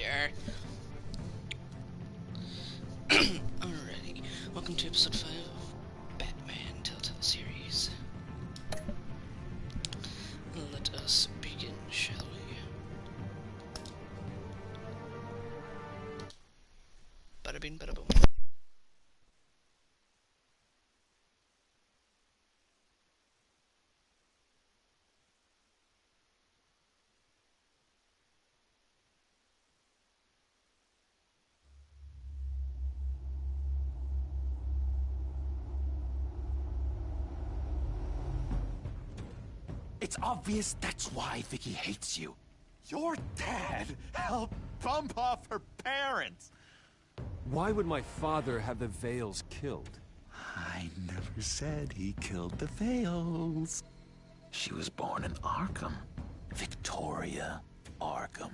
we are. Alrighty. Welcome to episode 5 of Batman Telltale series. Let us begin, shall we? Bada bing, bada boom. It's obvious that's why Vicky hates you. Your dad helped bump off her parents. Why would my father have the Vales killed? I never said he killed the Vales. She was born in Arkham. Victoria Arkham.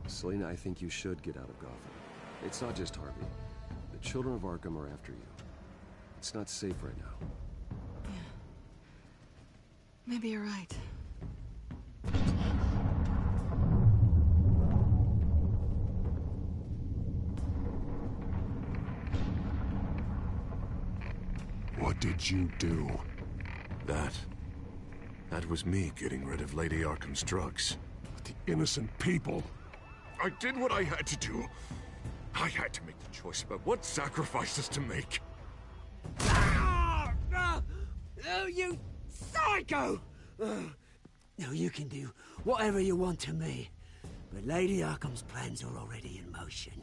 Selena, I think you should get out of Gotham. It's not just Harvey. The children of Arkham are after you. It's not safe right now. Maybe you're right. What did you do? That was me getting rid of Lady Arkham's drugs. The innocent people. I did what I had to do. I had to make the choice about what sacrifices to make. Oh, you psycho! No, you can do whatever you want to me, but Lady Arkham's plans are already in motion.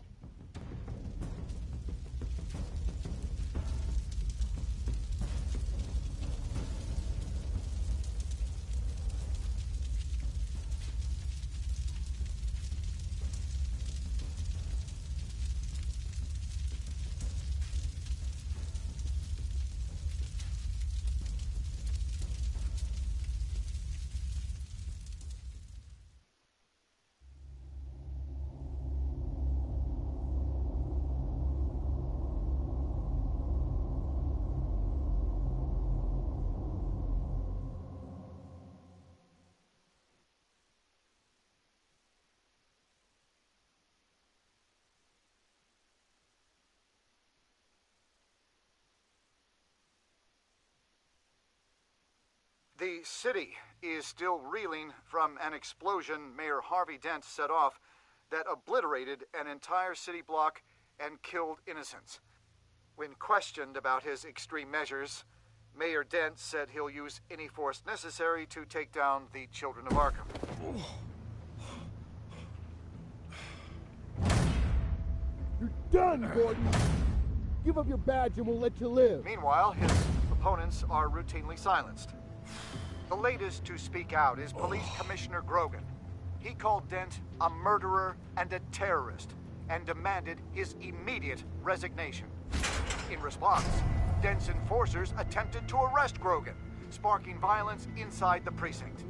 The city is still reeling from an explosion Mayor Harvey Dent set off that obliterated an entire city block and killed innocents. When questioned about his extreme measures, Mayor Dent said he'll use any force necessary to take down the children of Arkham. You're done, Gordon! Give up your badge and we'll let you live. Meanwhile, his opponents are routinely silenced. The latest to speak out is Police Commissioner Grogan. He called Dent a murderer and a terrorist and demanded his immediate resignation. In response, Dent's enforcers attempted to arrest Grogan, sparking violence inside the precinct.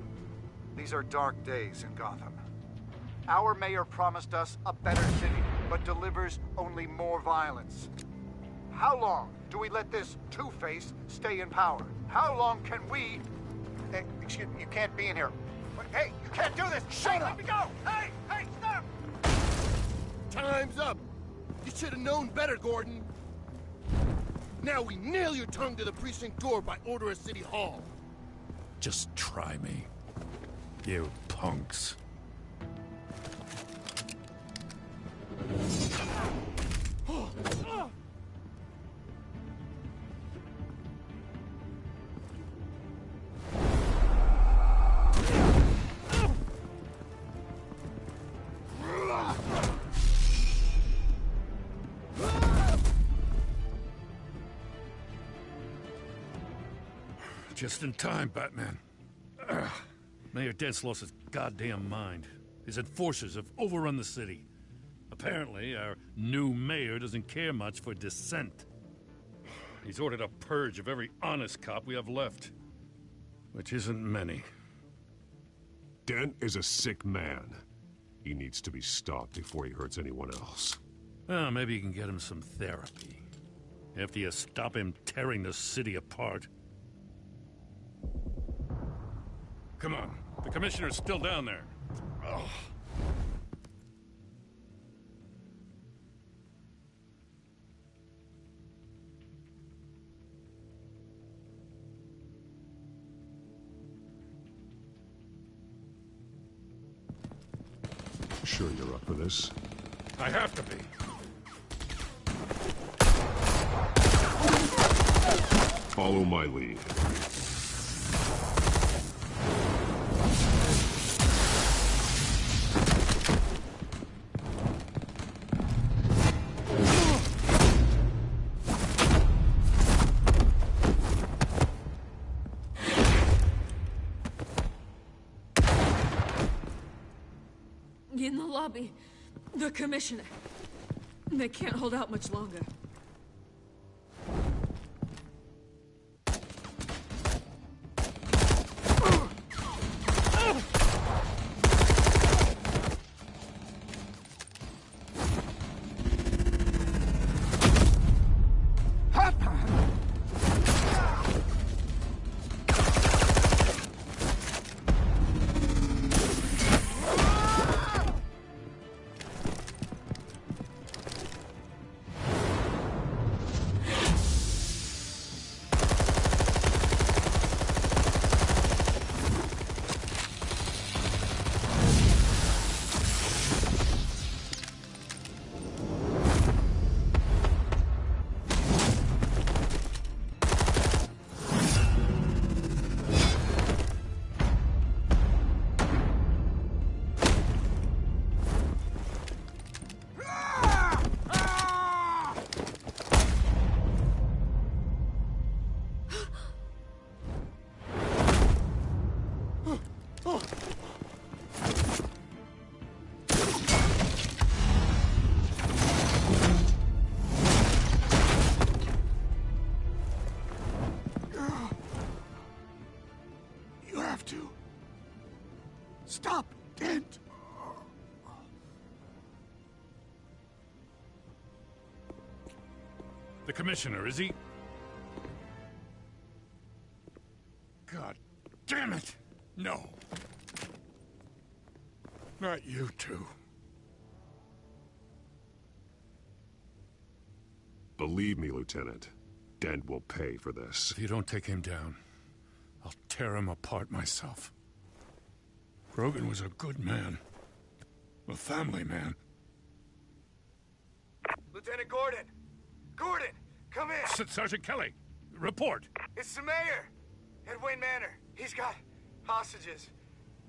These are dark days in Gotham. Our mayor promised us a better city, but delivers only more violence. How long do we let this two-face stay in power? How long can we... Hey, excuse me, you can't be in here. Hey, you can't do this! Shut up! Let me go! Hey, stop! Time's up! You should have known better, Gordon. Now we nail your tongue to the precinct door by order of City Hall. Just try me, you punks. Just in time, Batman. Mayor Dent's lost his goddamn mind. His enforcers have overrun the city. Apparently, our new mayor doesn't care much for dissent. He's ordered a purge of every honest cop we have left. Which isn't many. Dent is a sick man. He needs to be stopped before he hurts anyone else. Well, maybe you can get him some therapy. After you stop him tearing the city apart. Come on. The commissioner's still down there. sure you're up for this? I have to be. Follow my lead. In the lobby, the commissioner. They can't hold out much longer. Stop, Dent! The commissioner, is he? God damn it! No. Not you two. Believe me, Lieutenant. Dent will pay for this. If you don't take him down, I'll tear him apart myself. Grogan was a good man. A family man. Lieutenant Gordon! Gordon, come in! Sergeant Kelly, report. It's the mayor! At Wayne Manor. He's got hostages.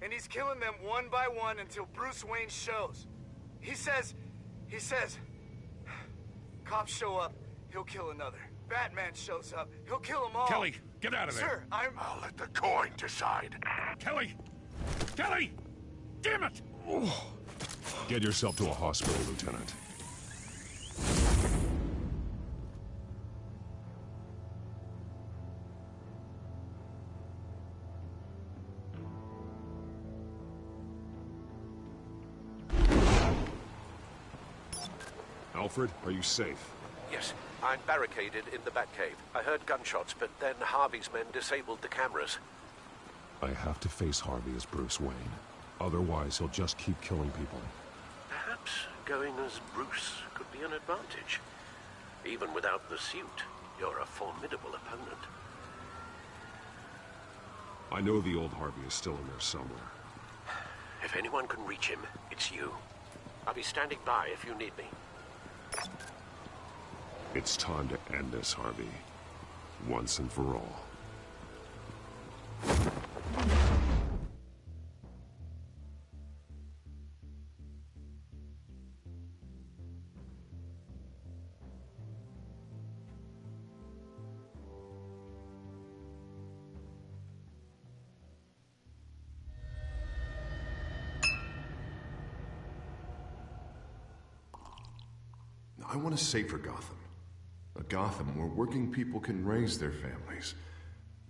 And he's killing them one by one until Bruce Wayne shows. He says... Cops show up, he'll kill another. Batman shows up, he'll kill them all. Kelly, get out of there. Sir, I'll let the coin decide. Kelly! Kelly! Damn it! Get yourself to a hospital, Lieutenant. Alfred, are you safe? Yes, I'm barricaded in the Batcave. I heard gunshots, but then Harvey's men disabled the cameras. I have to face Harvey as Bruce Wayne. Otherwise, he'll just keep killing people. Perhaps going as Bruce could be an advantage. Even without the suit, you're a formidable opponent. I know the old Harvey is still in there somewhere. If anyone can reach him, it's you. I'll be standing by if you need me. It's time to end this, Harvey. Once and for all. I want a safer Gotham. A Gotham where working people can raise their families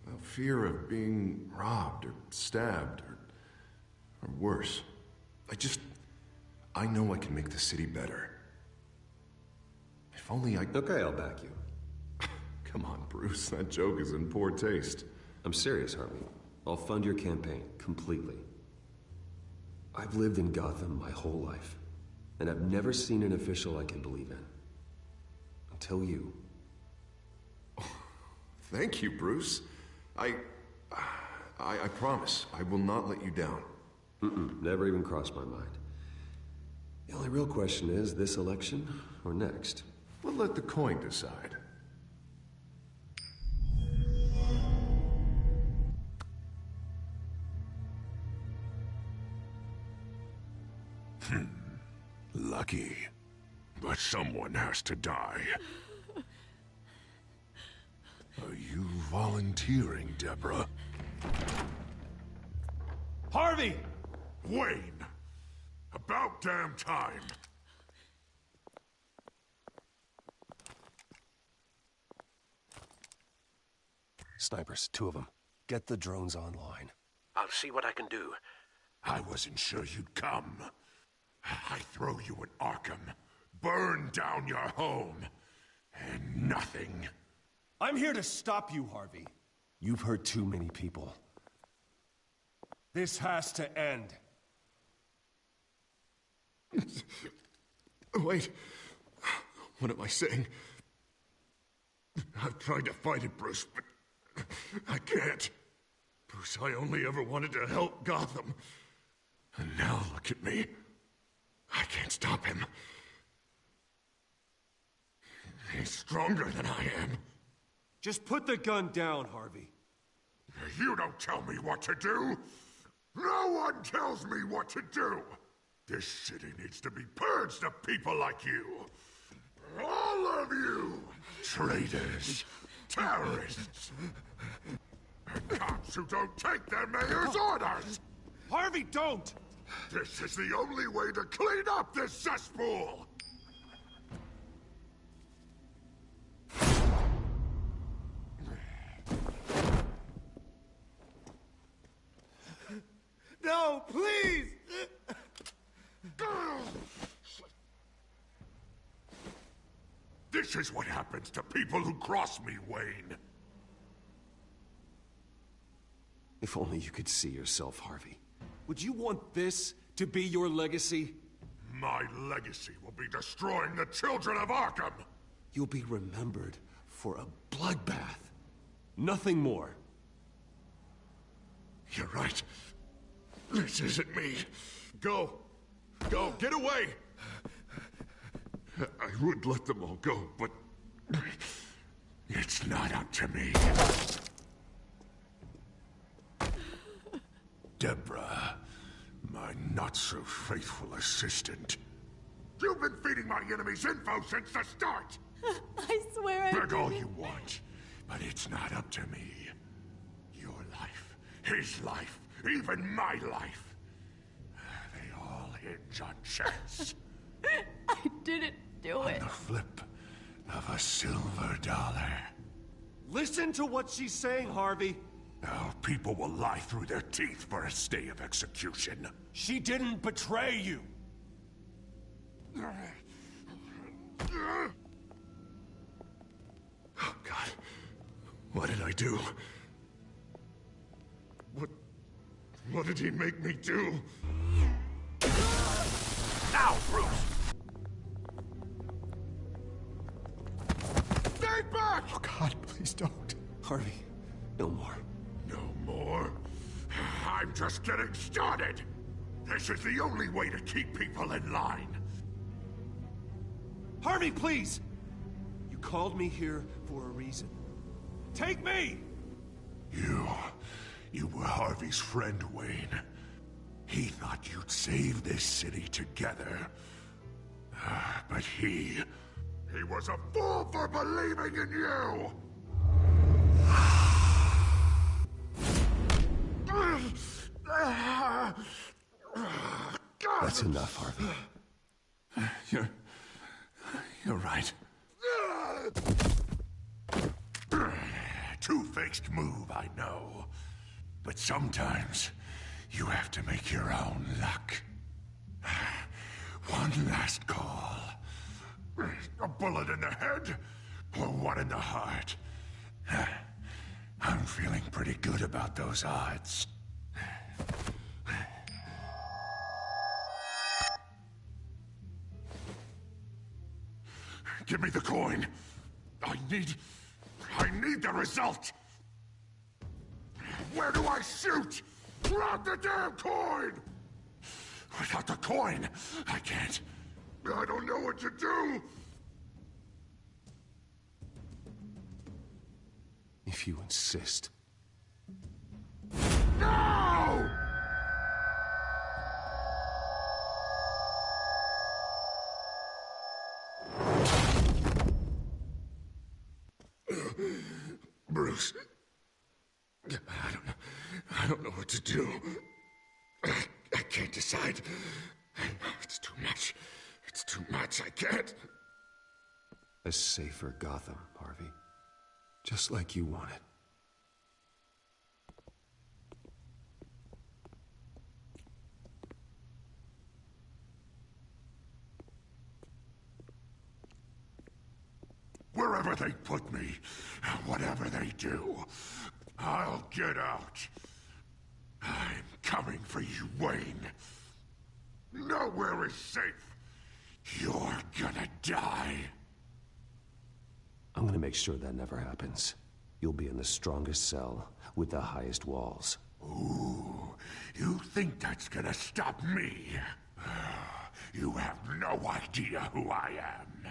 without fear of being robbed or stabbed or worse. I know I can make the city better. If only I... Okay, I'll back you. Come on, Bruce. That joke is in poor taste. I'm serious, Harvey. I'll fund your campaign, completely. I've lived in Gotham my whole life, and I've never seen an official I can believe in. Until you. Thank you, Bruce. I promise I will not let you down. Never even crossed my mind. The only real question is, this election or next? We'll let the coin decide. Lucky. But someone has to die. Are you volunteering, Deborah? Harvey! Wayne! About damn time! Snipers, 2 of them. Get the drones online. I'll see what I can do. I wasn't sure you'd come. I throw you in Arkham, burn down your home, and nothing. I'm here to stop you, Harvey. You've hurt too many people. This has to end. Wait. What am I saying? I've tried to fight it, Bruce, but I can't. Bruce, I only ever wanted to help Gotham. And now look at me. I can't stop him. He's stronger than I am. Just put the gun down, Harvey. You don't tell me what to do! No one tells me what to do! This city needs to be purged of people like you! All of you! Traitors! Terrorists! And cops who don't take their mayor's orders! Harvey, don't! This is the only way to clean up this cesspool! No, please! This is what happens to people who cross me, Wayne. If only you could see yourself, Harvey. Would you want this to be your legacy? My legacy will be destroying the children of Arkham! You'll be remembered for a bloodbath. Nothing more. You're right. This isn't me. Go. Go. Get away. I would let them all go, but it's not up to me. Deborah, my not-so-faithful assistant. You've been feeding my enemies info since the start! I swear I Beg all didn't. you want, but it's not up to me. Your life, his life, even my life. They all hinge on chance. I didn't do it. On the flip of a silver dollar. Listen to what she's saying, Harvey. Now, people will lie through their teeth for a stay of execution. She didn't betray you. oh God. What did I do? What did he make me do? Now, Bruce! Stay back! Oh God, please don't. Harvey, no more. No more? I'm just getting started! This is the only way to keep people in line. Harvey, please! You called me here for a reason. Take me! You were Harvey's friend, Wayne. He thought you'd save this city together. But he was a fool for believing in you! That's enough, Harvey. You're right. Two-faced move, I know. But sometimes you have to make your own luck. One last call. A bullet in the head, or one in the heart. I'm feeling pretty good about those odds. Give me the coin. I need the result. Where do I shoot? Grab the damn coin! Without the coin, I can't. what to do? If you insist. No! Bruce. I don't know what to do. I can't decide. It's too much. It's too much. I can't. A safer Gotham, Harvey. Just like you wanted. Wherever they put me, whatever they do, I'll get out. I'm coming for you, Wayne. Nowhere is safe. You're gonna die. I'm gonna make sure that never happens. You'll be in the strongest cell with the highest walls. Ooh, you think that's gonna stop me? You have no idea who I am.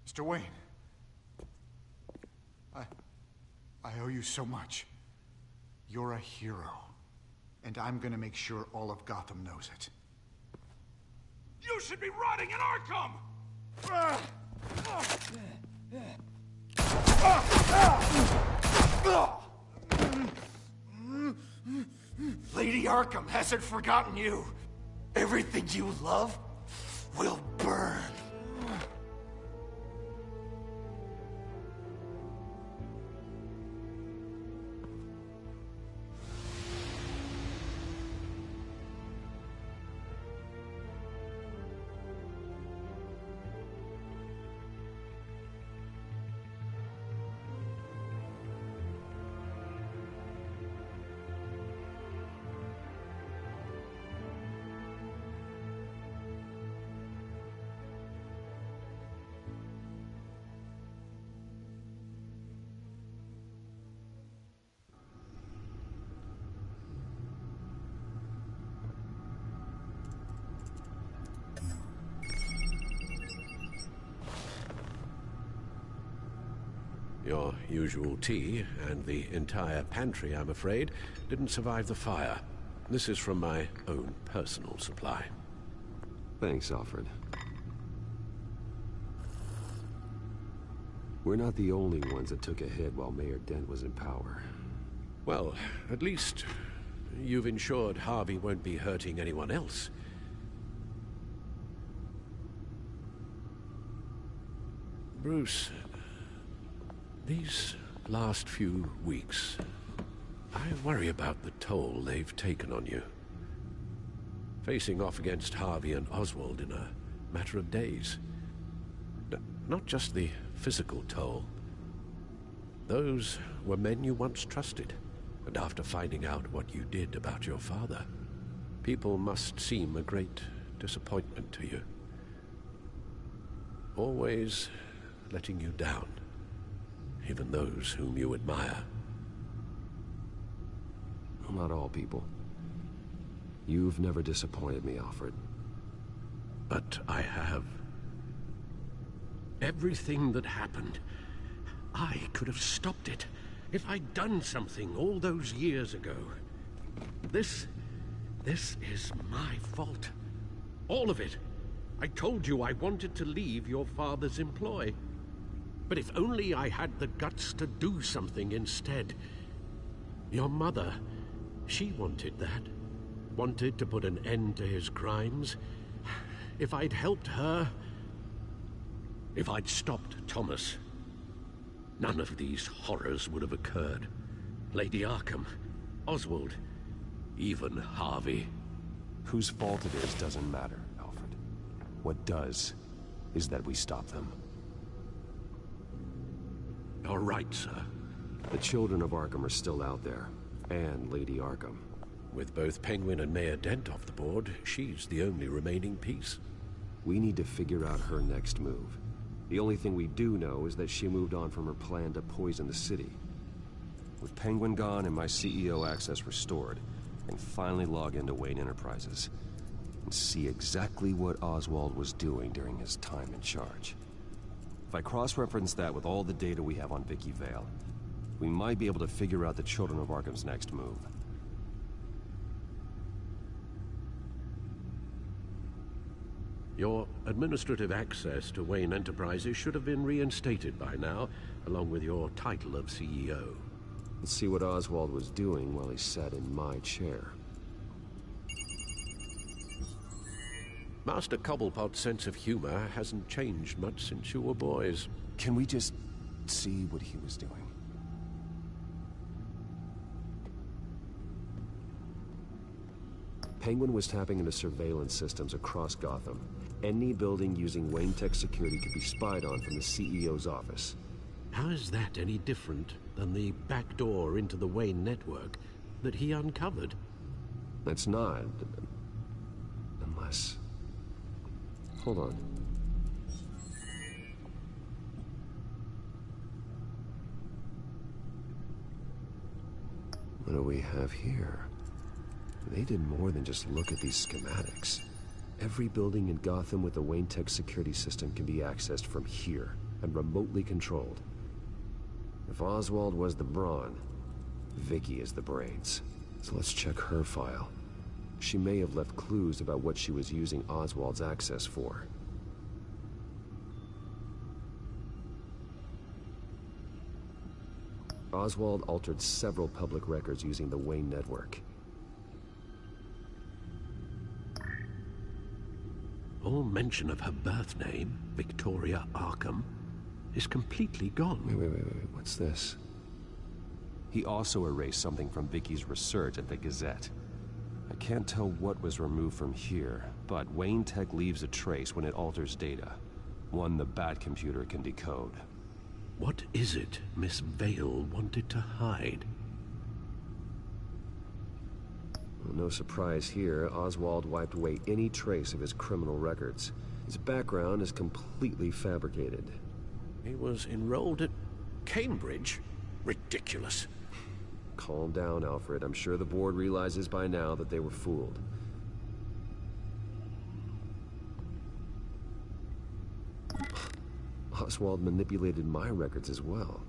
Mr. Wayne. I owe you so much. You're a hero. And I'm gonna make sure all of Gotham knows it. You should be rotting in Arkham! Lady Arkham hasn't forgotten you. Everything you love will burn. Your usual tea and the entire pantry, I'm afraid, didn't survive the fire. This is from my own personal supply. Thanks, Alfred. We're not the only ones that took a hit while Mayor Dent was in power. Well, at least you've ensured Harvey won't be hurting anyone else. Bruce, these last few weeks, I worry about the toll they've taken on you. Facing off against Harvey and Oswald in a matter of days. Not just the physical toll. Those were men you once trusted, and after finding out what you did about your father, people must seem a great disappointment to you. Always letting you down. Even those whom you admire. Well, not all people. You've never disappointed me, Alfred. But I have. Everything that happened, I could have stopped it if I'd done something all those years ago. This is my fault. All of it. I told you I wanted to leave your father's employ. But if only I had the guts to do something instead. Your mother, she wanted that. Wanted to put an end to his crimes. If I'd helped her... If I'd stopped Thomas, none of these horrors would have occurred. Lady Arkham, Oswald, even Harvey. Whose fault it is doesn't matter, Alfred. What does is that we stop them. You're right, sir. The children of Arkham are still out there, and Lady Arkham. With both Penguin and Mayor Dent off the board, she's the only remaining piece. We need to figure out her next move. The only thing we do know is that she moved on from her plan to poison the city. With Penguin gone and my CEO access restored, I can finally log into Wayne Enterprises and see exactly what Oswald was doing during his time in charge. If I cross-reference that with all the data we have on Vicky Vale, we might be able to figure out the Children of Arkham's next move. Your administrative access to Wayne Enterprises should have been reinstated by now, along with your title of CEO. Let's see what Oswald was doing while he sat in my chair. Master Cobblepot's sense of humor hasn't changed much since you were boys. Can we just see what he was doing? Penguin was tapping into surveillance systems across Gotham. Any building using Wayne Tech security could be spied on from the CEO's office. How is that any different than the back door into the Wayne network that he uncovered? That's not. Unless... Hold on. What do we have here? They did more than just look at these schematics. Every building in Gotham with the Wayne Tech security system can be accessed from here and remotely controlled. If Oswald was the brawn, Vicky is the brains. So let's check her file. She may have left clues about what she was using Oswald's access for. Oswald altered several public records using the Wayne network. All mention of her birth name, Victoria Arkham, is completely gone. Wait, what's this? He also erased something from Vicky's research at the Gazette. I can't tell what was removed from here, but Wayne Tech leaves a trace when it alters data. One the Bat computer can decode. What is it Miss Vale wanted to hide? Well, no surprise here, Oswald wiped away any trace of his criminal records. His background is completely fabricated. He was enrolled at Cambridge? Ridiculous. Calm down, Alfred. I'm sure the board realizes by now that they were fooled. Oswald manipulated my records as well.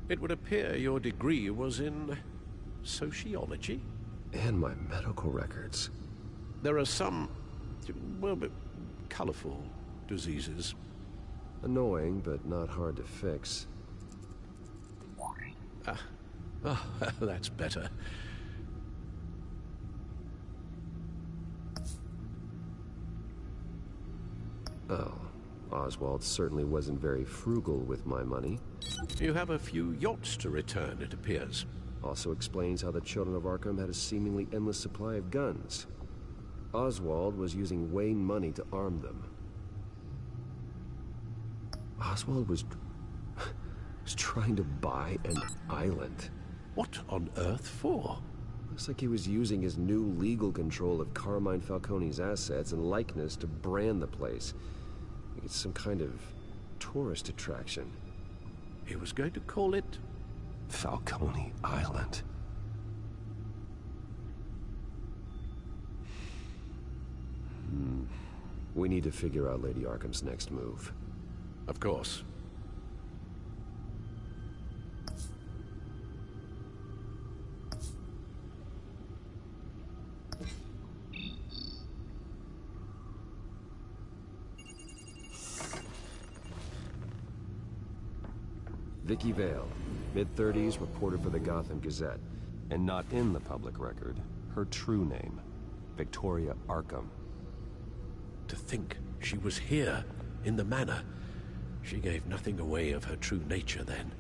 It would appear your degree was in sociology? And my medical records. There are some, well, colorful diseases. Annoying, but not hard to fix. Oh, that's better. Oh, Oswald certainly wasn't very frugal with my money. You have a few yachts to return, it appears. Also explains how the Children of Arkham had a seemingly endless supply of guns. Oswald was using Wayne money to arm them. Oswald was trying to buy an island. What on earth for? Looks like he was using his new legal control of Carmine Falcone's assets and likeness to brand the place. Like it's some kind of tourist attraction. He was going to call it Falcone Island. We need to figure out Lady Arkham's next move. Of course. Vicky Vale, mid-30s, reporter for the Gotham Gazette. And not in the public record, her true name, Victoria Arkham. To think she was here, in the manor. She gave nothing away of her true nature then.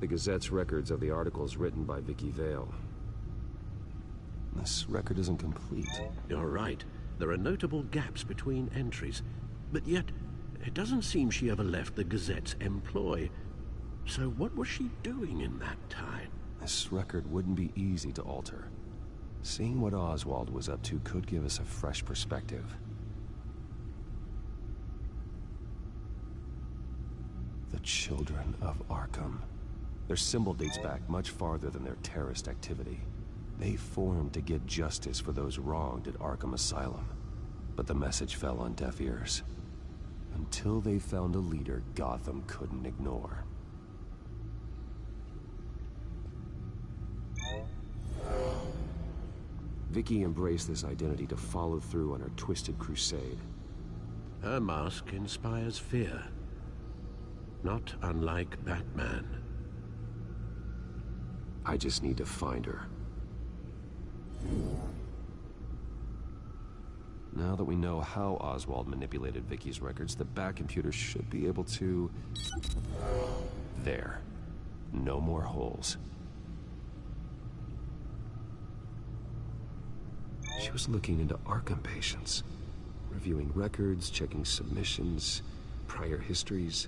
The Gazette's records of the articles written by Vicky Vale. This record isn't complete. You're right. There are notable gaps between entries. But yet, it doesn't seem she ever left the Gazette's employ. So what was she doing in that time? This record wouldn't be easy to alter. Seeing what Oswald was up to could give us a fresh perspective. The Children of Arkham. Their symbol dates back much farther than their terrorist activity. They formed to get justice for those wronged at Arkham Asylum. But the message fell on deaf ears. Until they found a leader Gotham couldn't ignore. Vicky embraced this identity to follow through on her twisted crusade. Her mask inspires fear. Not unlike Batman. I just need to find her. Now that we know how Oswald manipulated Vicky's records, the Bat computer should be able to... There. No more holes. She was looking into Arkham patients, reviewing records, checking submissions, prior histories.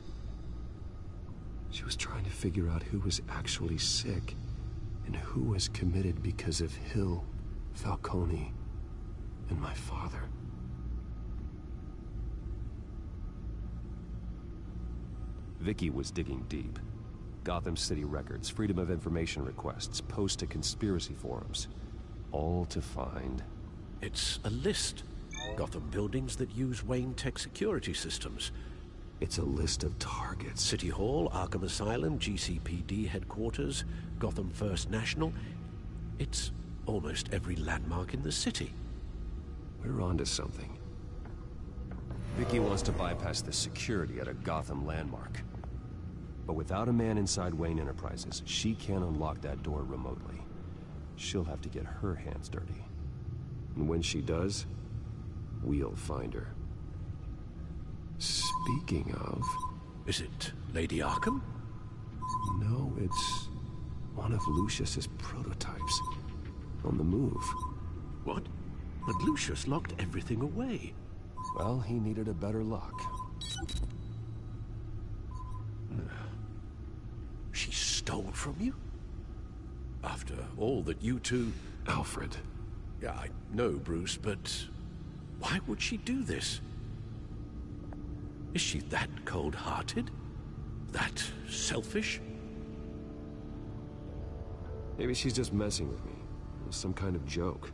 She was trying to figure out who was actually sick and who was committed because of Hill, Falcone, and my father. Vicky was digging deep. Gotham City records, Freedom of Information requests, posts to conspiracy forums. All to find... It's a list. Gotham buildings that use Wayne Tech security systems. It's a list of targets. City Hall, Arkham Asylum, GCPD headquarters, Gotham First National. It's almost every landmark in the city. We're onto something. Vicky wants to bypass the security at a Gotham landmark. But without a man inside Wayne Enterprises, she can't unlock that door remotely. She'll have to get her hands dirty. And when she does, we'll find her. Speaking of... Is it Lady Arkham? No, it's one of Lucius's prototypes. On the move. What? But Lucius locked everything away. Well, he needed a better lock. She stole from you? After all that you two... Alfred. Yeah, I know, Bruce, but why would she do this? Is she that cold-hearted? That selfish? Maybe she's just messing with me. It was some kind of joke.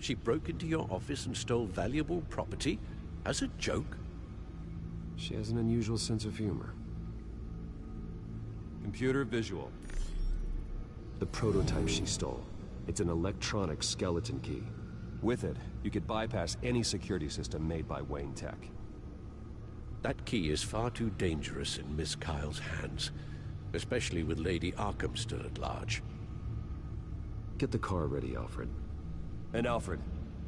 She broke into your office and stole valuable property as a joke? She has an unusual sense of humor. Computer visual. The prototype she stole. It's an electronic skeleton key. With it, you could bypass any security system made by Wayne Tech. That key is far too dangerous in Miss Kyle's hands, especially with Lady Arkham still at large. Get the car ready, Alfred. And Alfred,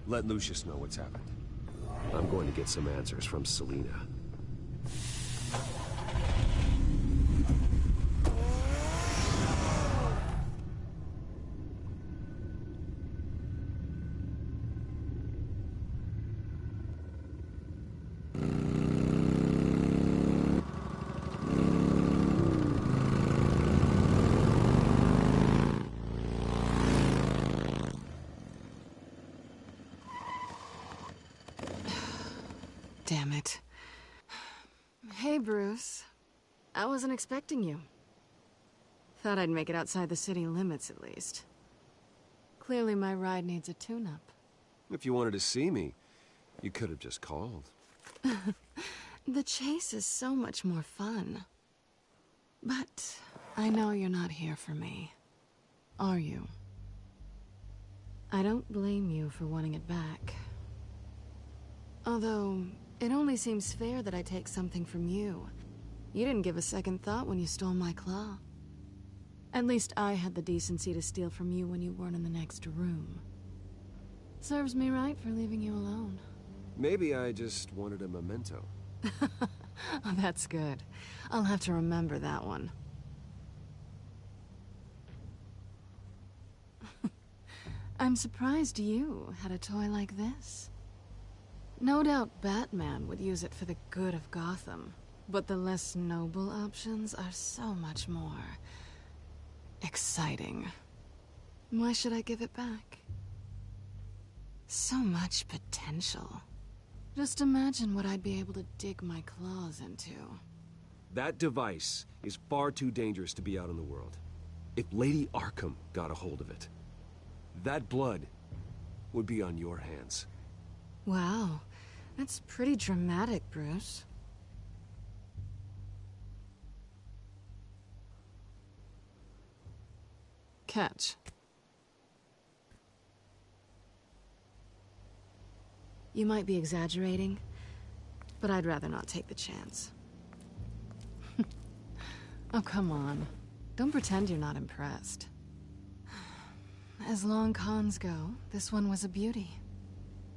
let Lucius know what's happened. I'm going to get some answers from Selina. Damn it. Hey, Bruce. I wasn't expecting you. Thought I'd make it outside the city limits, at least. Clearly my ride needs a tune-up. If you wanted to see me, you could have just called. The chase is so much more fun. But I know you're not here for me. Are you? I don't blame you for wanting it back. Although, it only seems fair that I take something from you. You didn't give a second thought when you stole my claw. At least I had the decency to steal from you when you weren't in the next room. Serves me right for leaving you alone. Maybe I just wanted a memento. Oh, that's good. I'll have to remember that one. I'm surprised you had a toy like this. No doubt Batman would use it for the good of Gotham, but the less noble options are so much more exciting. Why should I give it back? So much potential. Just imagine what I'd be able to dig my claws into. That device is far too dangerous to be out in the world. If Lady Arkham got a hold of it, that blood would be on your hands. Wow, that's pretty dramatic, Bruce. Catch. You might be exaggerating, but I'd rather not take the chance. Oh, come on. Don't pretend you're not impressed. As long cons go, this one was a beauty.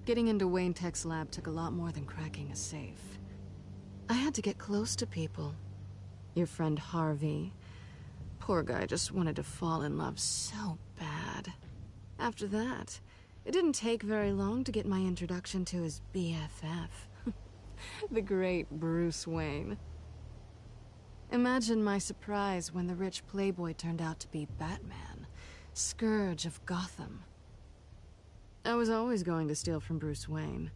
Getting into Wayne Tech's lab took a lot more than cracking a safe. I had to get close to people. Your friend Harvey. Poor guy just wanted to fall in love so bad. After that, it didn't take very long to get my introduction to his BFF. The great Bruce Wayne. Imagine my surprise when the rich playboy turned out to be Batman, Scourge of Gotham. I was always going to steal from Bruce Wayne.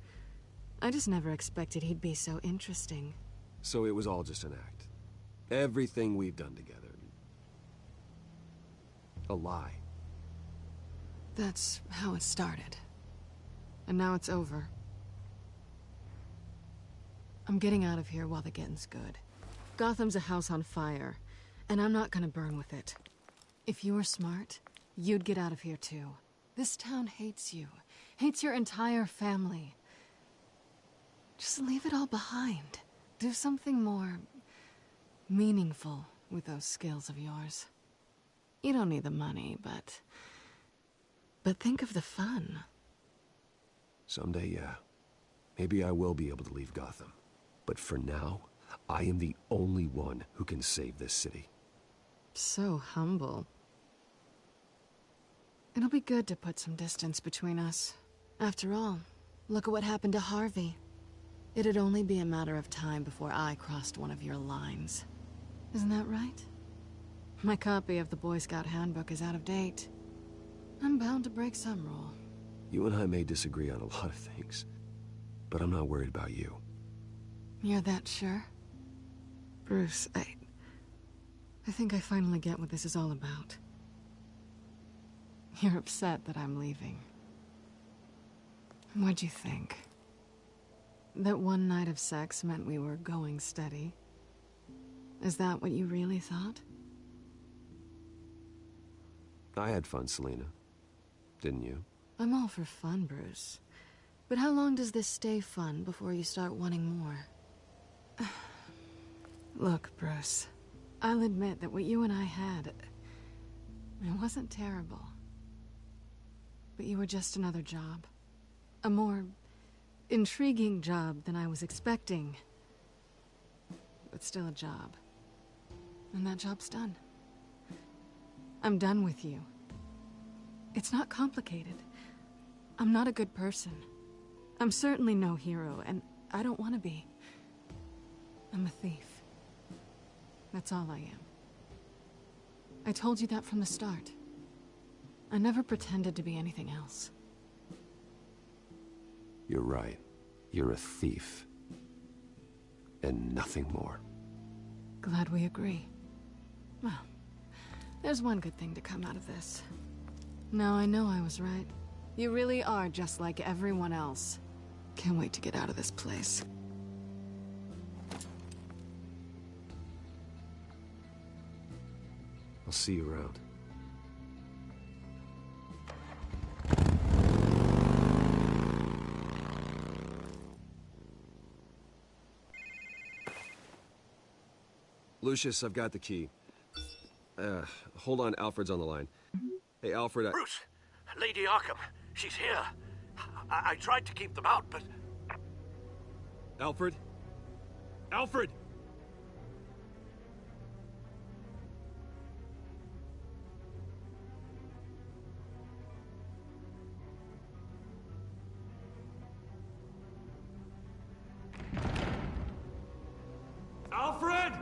I just never expected he'd be so interesting. So it was all just an act. Everything we've done together. A lie. That's how it started. And now it's over. I'm getting out of here while the getting's good. Gotham's a house on fire, and I'm not gonna burn with it. If you were smart, you'd get out of here too. This town hates you. Hates your entire family. Just leave it all behind. Do something more meaningful with those skills of yours. You don't need the money, but think of the fun. Someday, yeah. Maybe I will be able to leave Gotham. But for now, I am the only one who can save this city. So humble. It'll be good to put some distance between us. After all, look at what happened to Harvey. It'd only be a matter of time before I crossed one of your lines. Isn't that right? My copy of the Boy Scout Handbook is out of date. I'm bound to break some rule. You and I may disagree on a lot of things, but I'm not worried about you. You're that sure? Bruce, I think I finally get what this is all about. You're upset that I'm leaving. What'd you think? That one night of sex meant we were going steady? Is that what you really thought? I had fun, Selina. Didn't you? I'm all for fun, Bruce. But how long does this stay fun before you start wanting more? Look, Bruce. I'll admit that what you and I had... it wasn't terrible. But you were just another job. A more intriguing job than I was expecting. But still a job. And that job's done. I'm done with you. It's not complicated. I'm not a good person. I'm certainly no hero, and I don't want to be. I'm a thief. That's all I am. I told you that from the start. I never pretended to be anything else. You're right. You're a thief. And nothing more. Glad we agree. Well, there's one good thing to come out of this. Now I know I was right. You really are just like everyone else. Can't wait to get out of this place. I'll see you around. Lucius, I've got the key. Hold on, Alfred's on the line. Hey, Alfred, Bruce! Lady Arkham, she's here. I tried to keep them out, but... Alfred? Alfred! Alfred!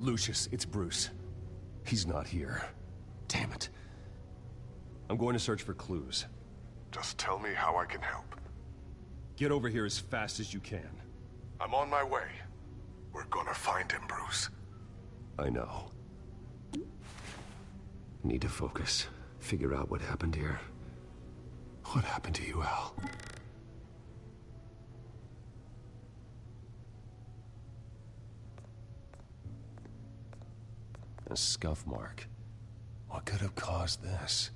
Lucius, it's Bruce. He's not here. Damn it. I'm going to search for clues. Just tell me how I can help. Get over here as fast as you can. I'm on my way. We're gonna find him, Bruce. I know. Need to focus. Figure out what happened here. What happened to you, Al? A scuff mark. What could have caused this?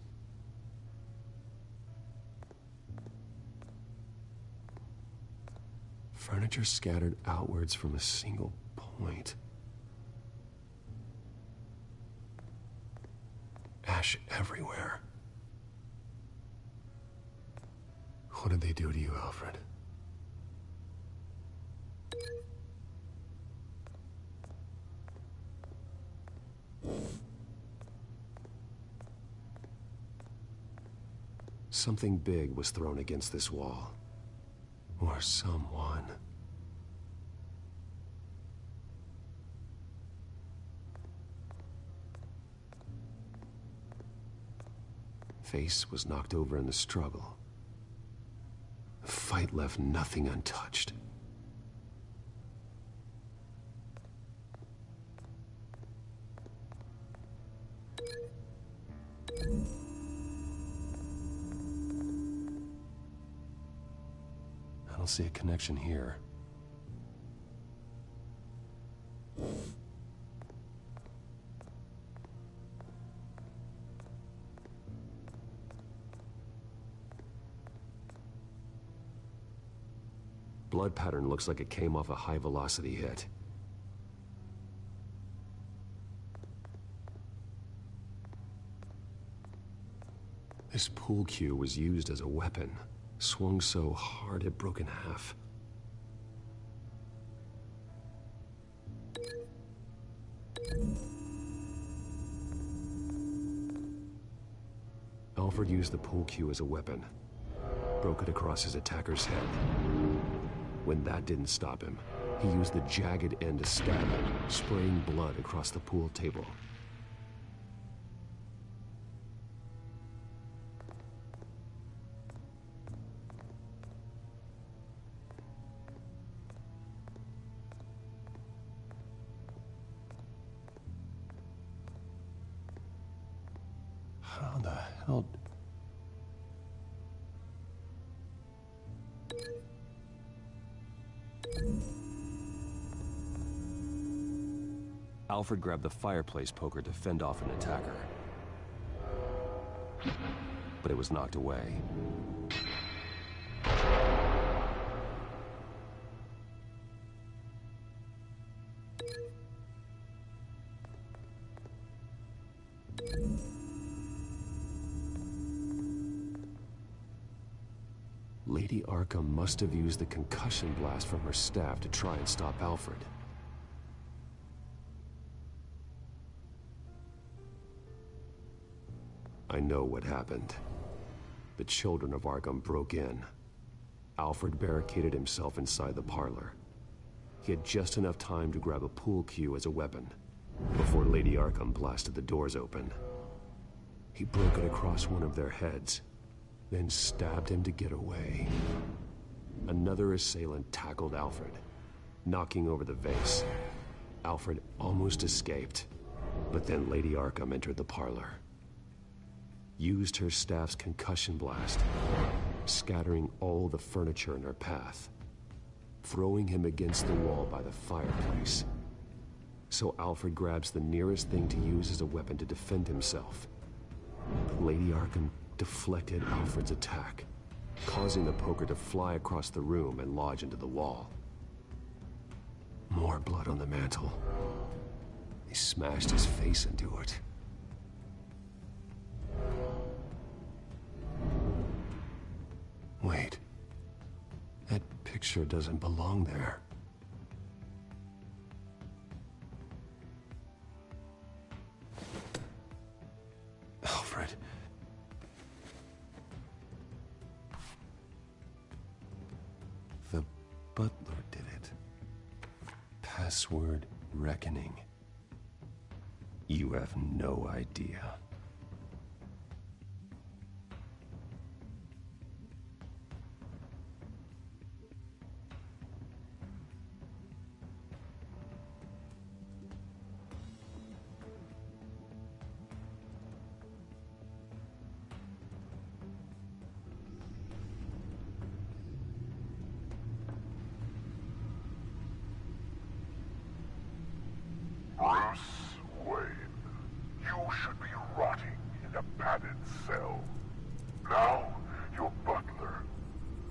Furniture scattered outwards from a single point. Ash everywhere. What did they do to you, Alfred? Something big was thrown against this wall. Or someone. Face was knocked over in the struggle. The fight left nothing untouched. I don't see a connection here. Blood pattern looks like it came off a high-velocity hit. This pool cue was used as a weapon, swung so hard it broke in half. Alfred used the pool cue as a weapon, broke it across his attacker's head. When that didn't stop him, he used the jagged end to stab him, spraying blood across the pool table. How the hell... Alfred grabbed the fireplace poker to fend off an attacker. But it was knocked away. Lady Arkham must have used the concussion blast from her staff to try and stop Alfred. I know what happened. The children of Arkham broke in. Alfred barricaded himself inside the parlor. He had just enough time to grab a pool cue as a weapon before Lady Arkham blasted the doors open. He broke it across one of their heads, then stabbed him to get away. Another assailant tackled Alfred, knocking over the vase. Alfred almost escaped, but then Lady Arkham entered the parlor. Used her staff's concussion blast, scattering all the furniture in her path, throwing him against the wall by the fireplace. So Alfred grabs the nearest thing to use as a weapon to defend himself. Lady Arkham deflected Alfred's attack, causing the poker to fly across the room and lodge into the wall. More blood on the mantel. They smashed his face into it. Wait. That picture doesn't belong there. Alfred. The butler did it. Password reckoning. You have no idea. Bruce Wayne, you should be rotting in a padded cell. Now, your butler,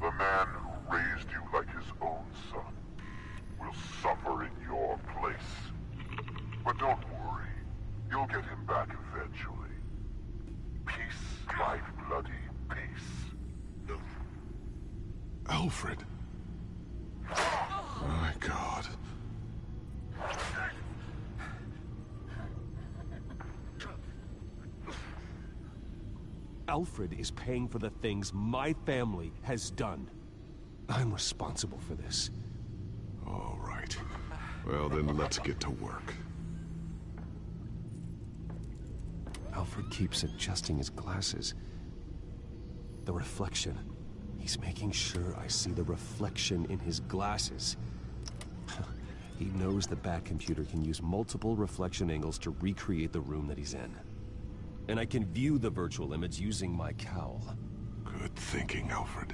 the man who raised you like his own son, will suffer in your place. But don't worry, you'll get him back eventually. Peace, my bloody peace. Alfred. My God. Alfred is paying for the things my family has done. I'm responsible for this. All right. Well, then let's get to work. Alfred keeps adjusting his glasses. The reflection. He's making sure I see the reflection in his glasses. He knows the Batcomputer can use multiple reflection angles to recreate the room that he's in. And I can view the virtual image using my cowl. Good thinking, Alfred.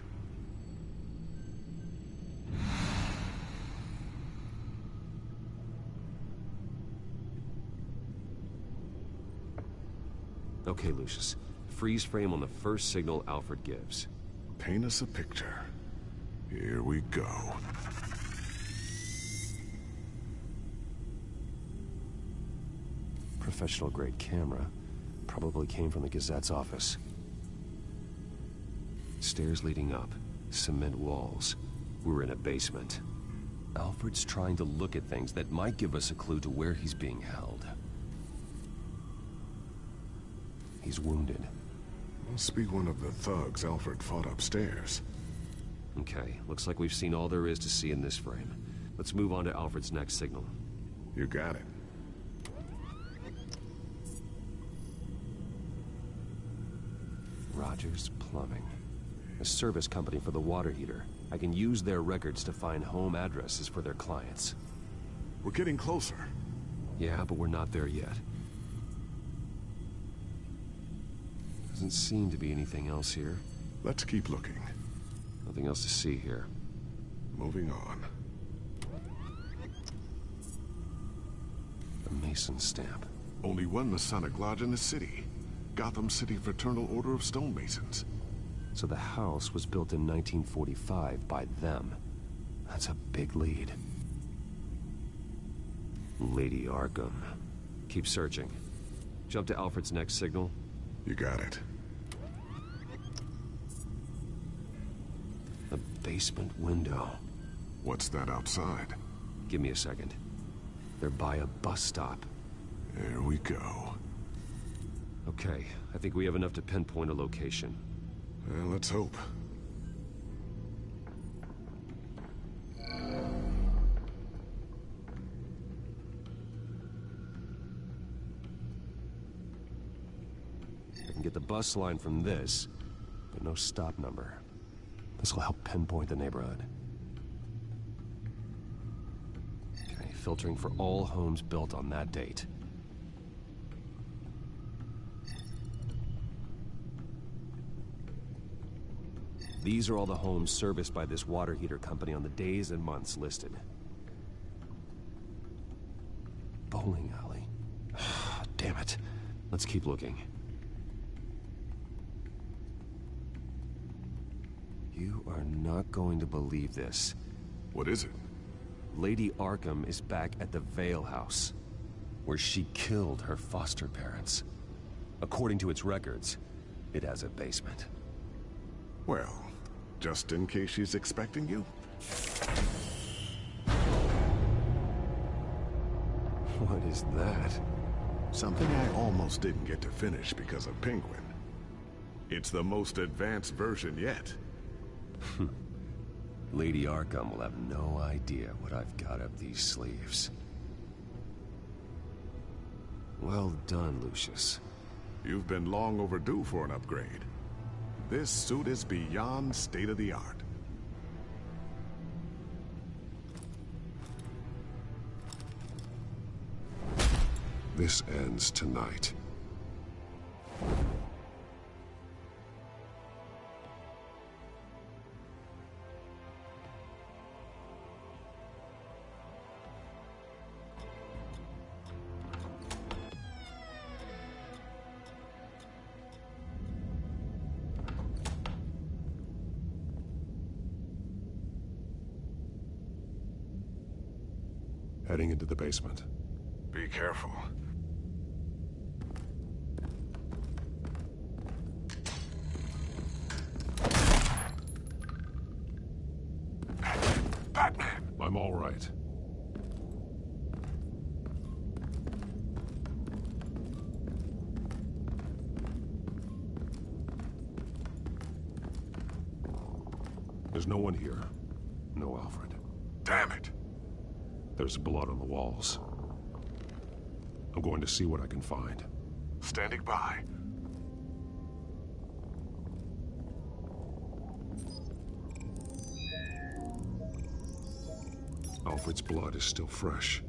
Okay, Lucius. Freeze frame on the first signal Alfred gives. Paint us a picture. Here we go. Professional-grade camera. Probably came from the Gazette's office. Stairs leading up. Cement walls. We're in a basement. Alfred's trying to look at things that might give us a clue to where he's being held. He's wounded. Must be one of the thugs Alfred fought upstairs. Okay, looks like we've seen all there is to see in this frame. Let's move on to Alfred's next signal. You got it. Rogers Plumbing. A service company for the water heater. I can use their records to find home addresses for their clients. We're getting closer. Yeah, but we're not there yet. Doesn't seem to be anything else here. Let's keep looking. Nothing else to see here. Moving on. A Mason stamp. Only one Masonic lodge in the city. Gotham City Fraternal Order of Stonemasons. So the house was built in 1945 by them. That's a big lead. Lady Arkham. Keep searching. Jump to Alfred's next signal. You got it. A basement window. What's that outside? Give me a second. They're by a bus stop. There we go. Okay, I think we have enough to pinpoint a location. Well, let's hope. I can get the bus line from this, but no stop number. This will help pinpoint the neighborhood. Okay, filtering for all homes built on that date. These are all the homes serviced by this water heater company on the days and months listed. Bowling alley. Damn it. Let's keep looking. You are not going to believe this. What is it? Lady Arkham is back at the Vale House, where she killed her foster parents. According to its records, it has a basement. Well, just in case she's expecting you? What is that? Something I almost didn't get to finish because of Penguin. It's the most advanced version yet. Lady Arkham will have no idea what I've got up these sleeves. Well done, Lucius. You've been long overdue for an upgrade. This suit is beyond state-of-the-art. This ends tonight. Heading into the basement. Be careful. Batman! I'm all right. There's no one here. No Alfred. Damn it! There's blood on the walls. I'm going to see what I can find. Standing by. Alfred's blood is still fresh.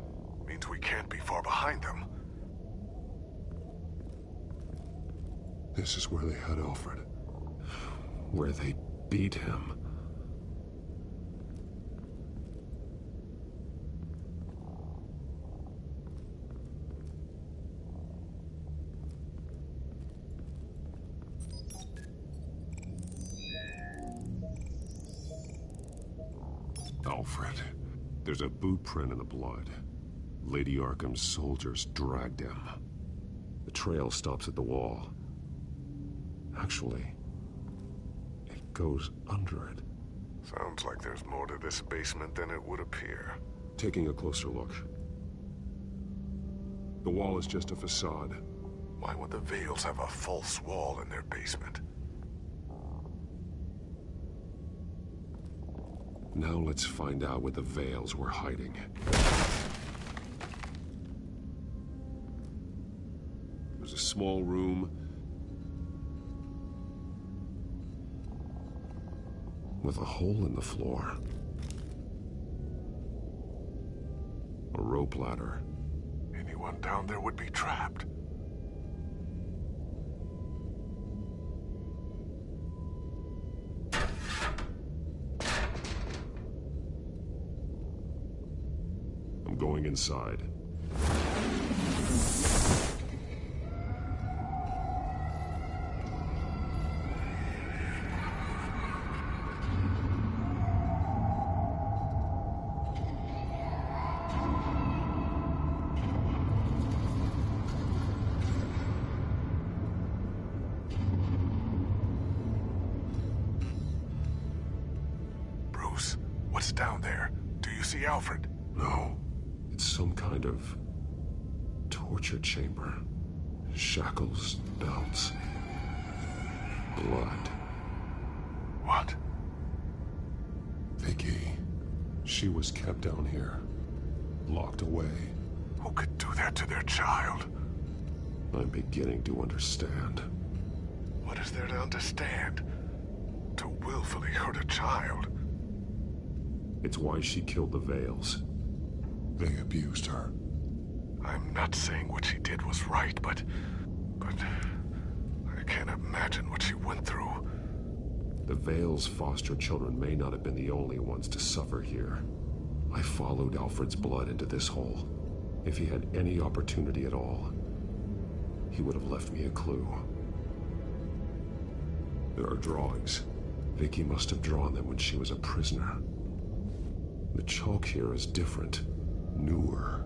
Means we can't be far behind them. This is where they had Alfred. Where they beat him. Alfred. There's a boot print in the blood. Lady Arkham's soldiers dragged him. The trail stops at the wall. Actually, it goes under it. Sounds like there's more to this basement than it would appear. Taking a closer look. The wall is just a facade. Why would the Vales have a false wall in their basement? Now let's find out where the Vales were hiding. There's a small room with a hole in the floor. A rope ladder. Anyone down there would be trapped. I'm going inside. Bruce, what's down there? Do you see Alfred? No. It's some kind of torture chamber. Shackles, belts, blood. What? Vicky. She was kept down here. Locked away. Who could do that to their child? I'm beginning to understand. What is there to understand? To willfully hurt a child? It's why she killed the Vales. They abused her. I'm not saying what she did was right, but I can't imagine what she went through. The Vales' foster children may not have been the only ones to suffer here. I followed Alfred's blood into this hole. If he had any opportunity at all, he would have left me a clue. There are drawings. Vicky must have drawn them when she was a prisoner. The chalk here is different. Newer.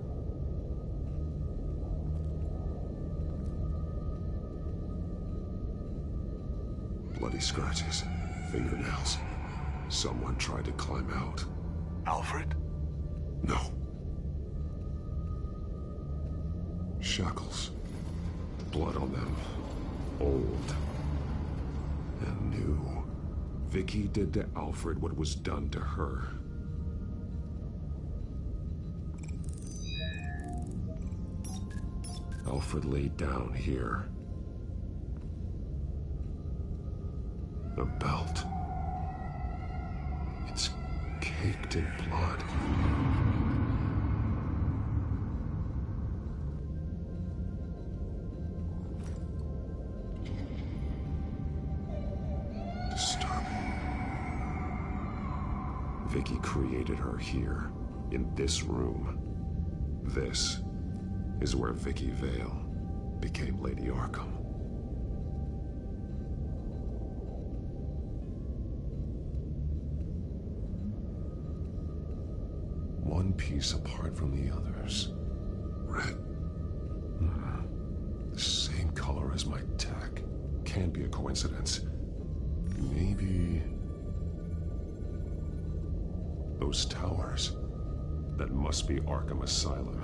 Bloody scratches. Fingernails. Someone tried to climb out. Alfred? No. Shackles. Blood on them. Old. And new. Vicky did to Alfred what was done to her. Alfred laid down here. A belt. It's caked in blood. Disturbing. Vicky created her here, in this room. This is where Vicky Vale became Lady Arkham. One piece apart from the others. Red. The same color as my tech. Can't be a coincidence. Maybe... those towers. That must be Arkham Asylum.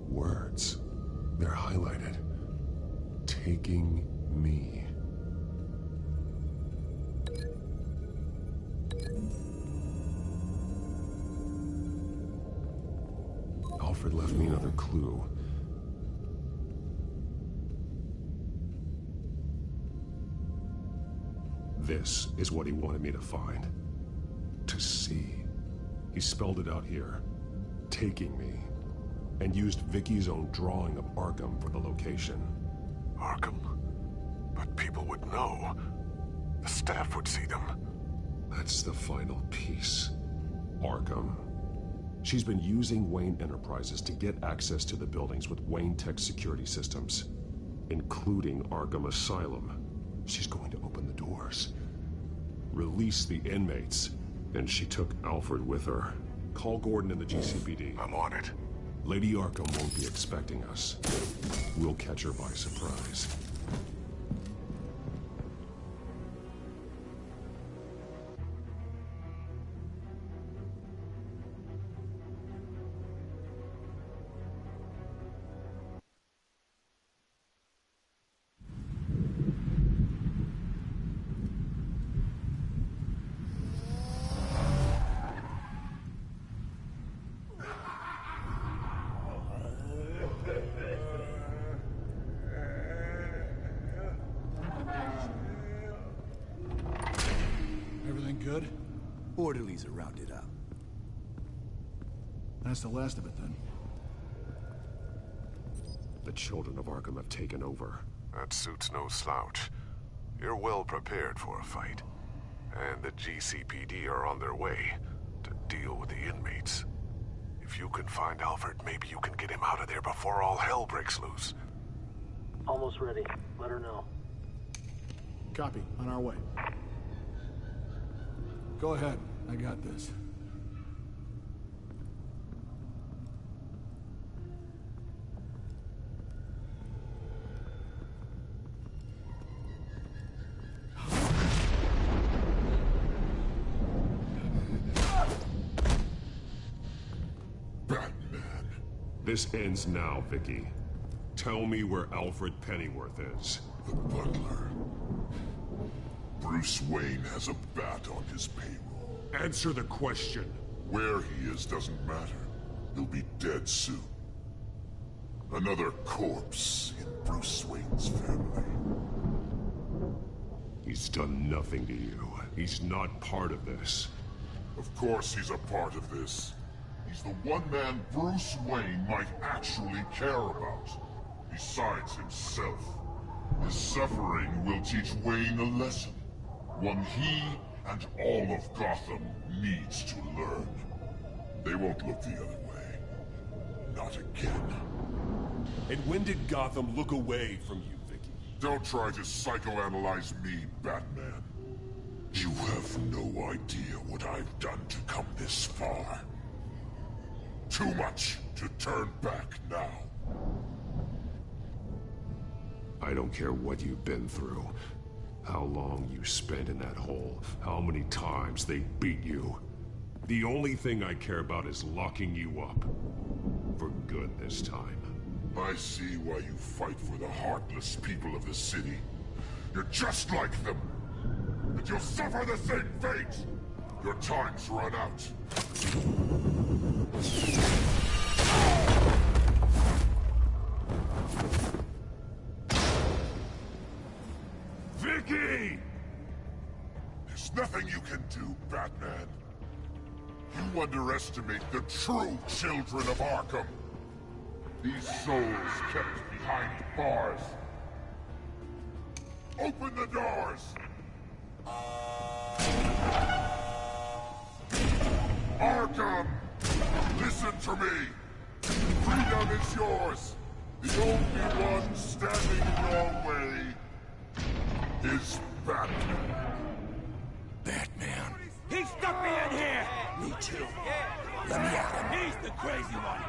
Words. They're highlighted. Taking me. Alfred left me another clue. This is what he wanted me to find. To see. He spelled it out here. Taking me. And used Vicky's own drawing of Arkham for the location. Arkham? But people would know. The staff would see them. That's the final piece. Arkham. She's been using Wayne Enterprises to get access to the buildings with Wayne Tech security systems, including Arkham Asylum. She's going to open the doors, release the inmates, and she took Alfred with her. Call Gordon in the GCPD. I'm on it. Lady Arkham won't be expecting us. We'll catch her by surprise. Good? Orderlies are rounded up. That's the last of it, then. The children of Arkham have taken over. That suit's no slouch. You're well prepared for a fight. And the GCPD are on their way to deal with the inmates. If you can find Alfred, maybe you can get him out of there before all hell breaks loose. Almost ready. Let her know. Copy. On our way. Go ahead. I got this. Batman. This ends now, Vicky. Tell me where Alfred Pennyworth is. The butler. Bruce Wayne has a bat on his payroll. Answer the question. Where he is doesn't matter. He'll be dead soon. Another corpse in Bruce Wayne's family. He's done nothing to you. He's not part of this. Of course he's a part of this. He's the one man Bruce Wayne might actually care about. Besides himself. His suffering will teach Wayne a lesson. One he and all of Gotham needs to learn. They won't look the other way. Not again. And when did Gotham look away from you, Vicky? Don't try to psychoanalyze me, Batman. You have no idea what I've done to come this far. Too much to turn back now. I don't care what you've been through. How long you spent in that hole. How many times they beat you. The only thing I care about is locking you up. For good this time. I see why you fight for the heartless people of the city. You're just like them. And you'll suffer the same fate. Your time's run out. There's nothing you can do, Batman. You underestimate the true children of Arkham. These souls kept behind bars. Open the doors! Arkham! Listen to me! Freedom is yours! The only one standing in your way is Batman. Batman. He stuck me in here! Me too. Let me at him. He's the crazy one!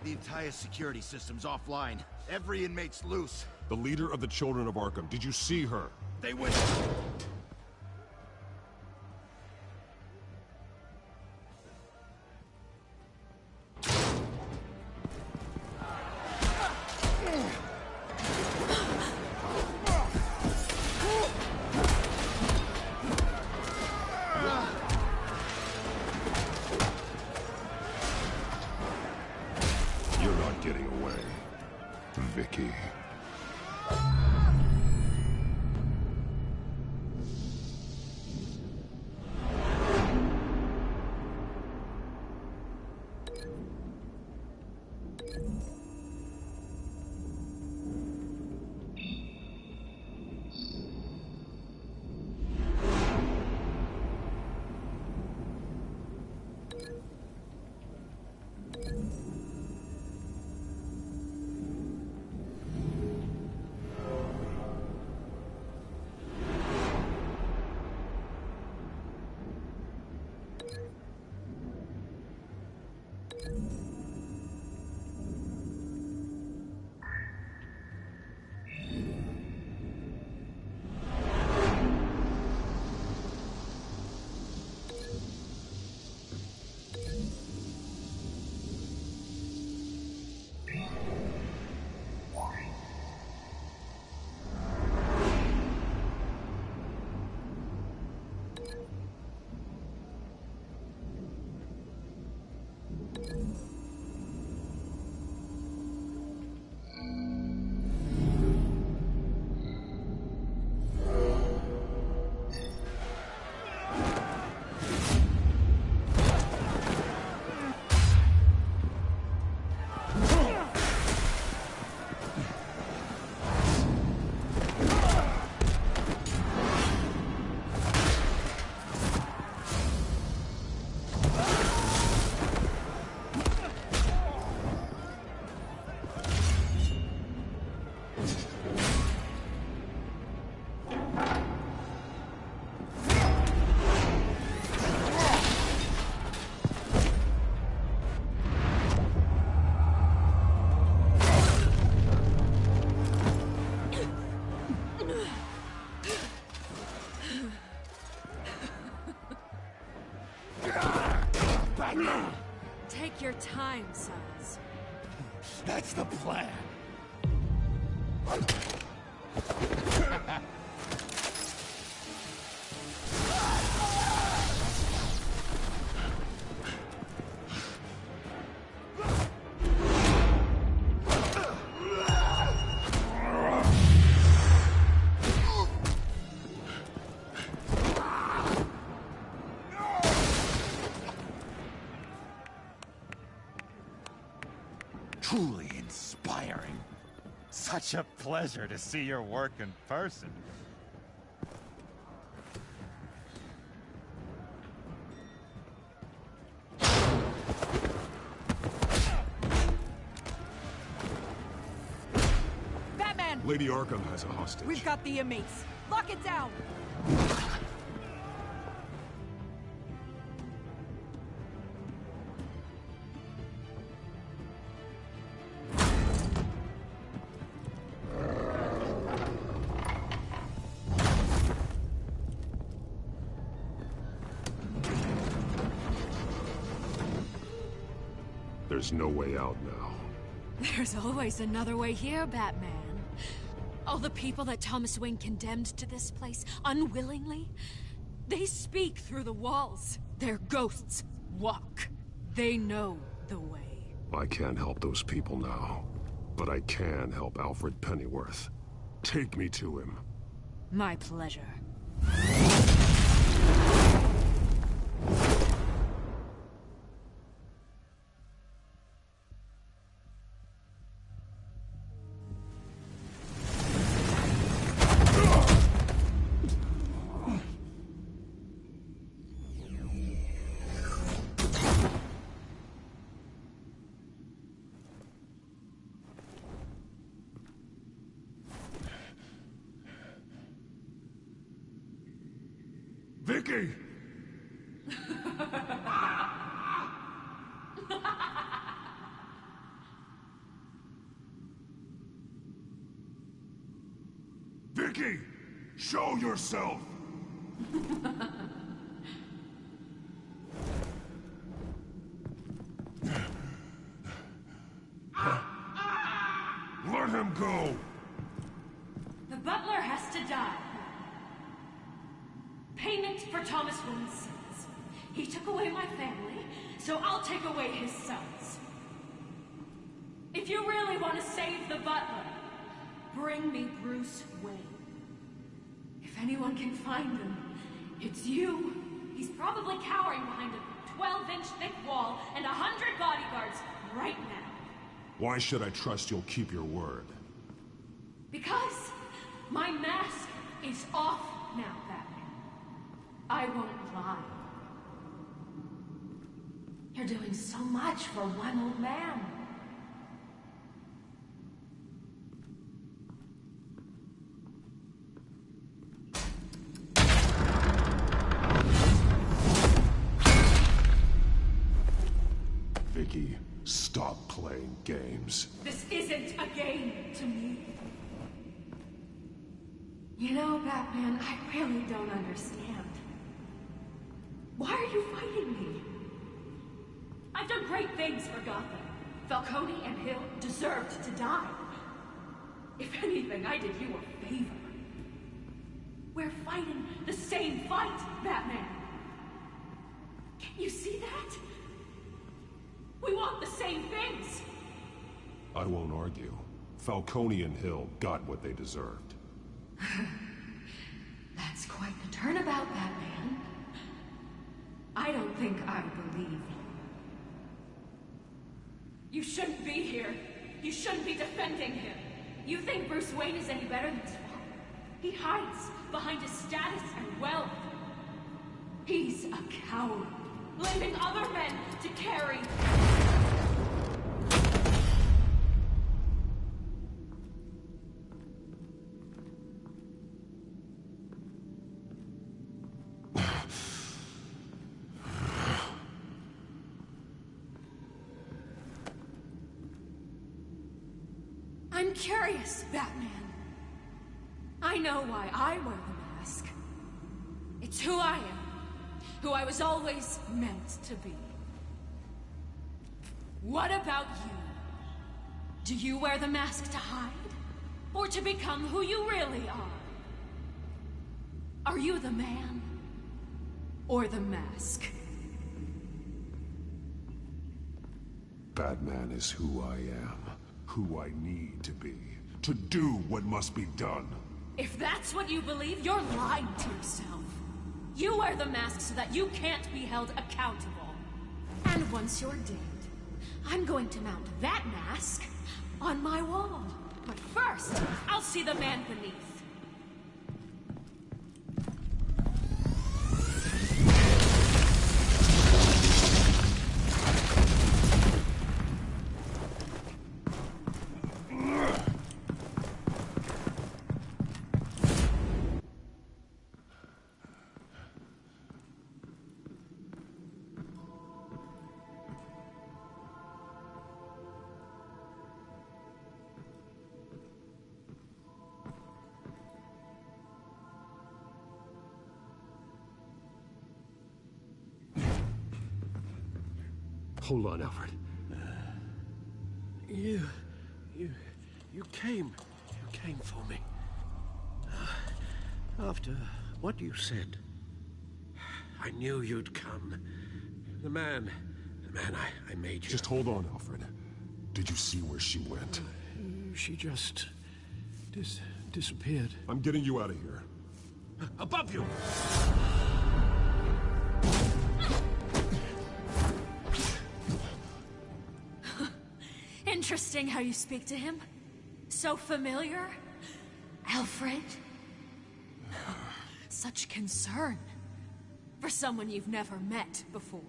The entire security system's offline. Every inmate's loose. The leader of the Children of Arkham, did you see her? They went... Getting away, Vicky. Take your time, sons. That's the plan. Truly inspiring. Such a pleasure to see your work in person. Batman! Lady Arkham has a hostage. We've got the inmates. Lock it down! There's no way out now. There's always another way here, Batman. All the people that Thomas Wayne condemned to this place, unwillingly, they speak through the walls. Their ghosts walk. They know the way. I can't help those people now, but I can help Alfred Pennyworth. Take me to him. My pleasure. Vicky! Vicky! Show yourself! Let him go! The butler has to die. Payment for Thomas Wayne's sins. He took away my family, so I'll take away his sons. If you really want to save the butler, bring me Bruce Wayne. If anyone can find him, it's you. He's probably cowering behind a 12-inch thick wall and 100 bodyguards right now. Why should I trust you'll keep your word? Because my mask is off now, Batman. I won't lie. You're doing so much for one old man. Vicky, stop playing games. This isn't a game to me. You know, Batman, I really don't understand. Why are you fighting me? I've done great things for Gotham. Falcone and Hill deserved to die. If anything, I did you a favor. We're fighting the same fight, Batman. Can you see that? We want the same things. I won't argue. Falcone and Hill got what they deserved. That's quite the turnabout, Batman. I don't think I believe you. You shouldn't be here. You shouldn't be defending him. You think Bruce Wayne is any better than his father? He hides behind his status and wealth. He's a coward, leaving other men to carry. I'm curious, Batman. I know why I wear the mask. It's who I am. Who I was always meant to be. What about you? Do you wear the mask to hide? Or to become who you really are? Are you the man? Or the mask? Batman is who I am. Who I need to be. To do what must be done. If that's what you believe, you're lying to yourself. You wear the mask so that you can't be held accountable. And once you're dead, I'm going to mount that mask on my wall. But first, I'll see the man beneath. Hold on, Alfred. You came for me. After what you said, I knew you'd come. The man I made you. Just hold on, Alfred. Did you see where she went? She just disappeared. I'm getting you out of here. Above you! Interesting how you speak to him. So familiar. Alfred. Such concern for someone you've never met before.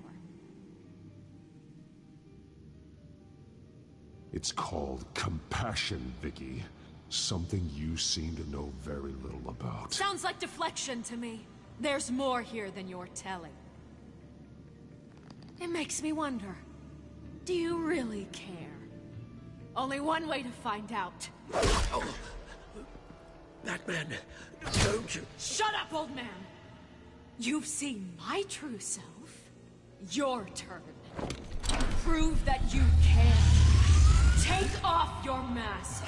It's called compassion, Vicky. Something you seem to know very little about. Sounds like deflection to me. There's more here than you're telling. It makes me wonder, do you really care? Only one way to find out. Oh. Batman, don't you... Shut up, old man! You've seen my true self. Your turn. Prove that you can. Take off your mask.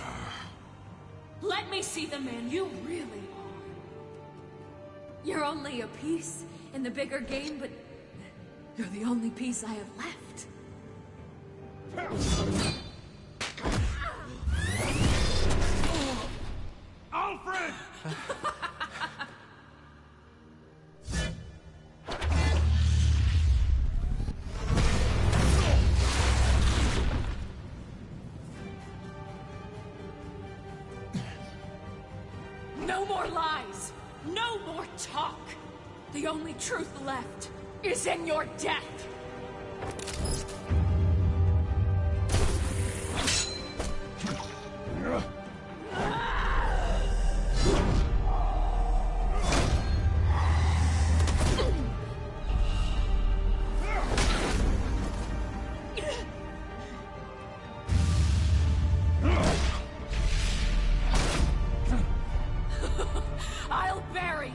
Let me see the man you really are. You're only a piece in the bigger game, but you're the only piece I have left. Alfred! No more lies! No more talk! The only truth left is in your death! I'll bury you!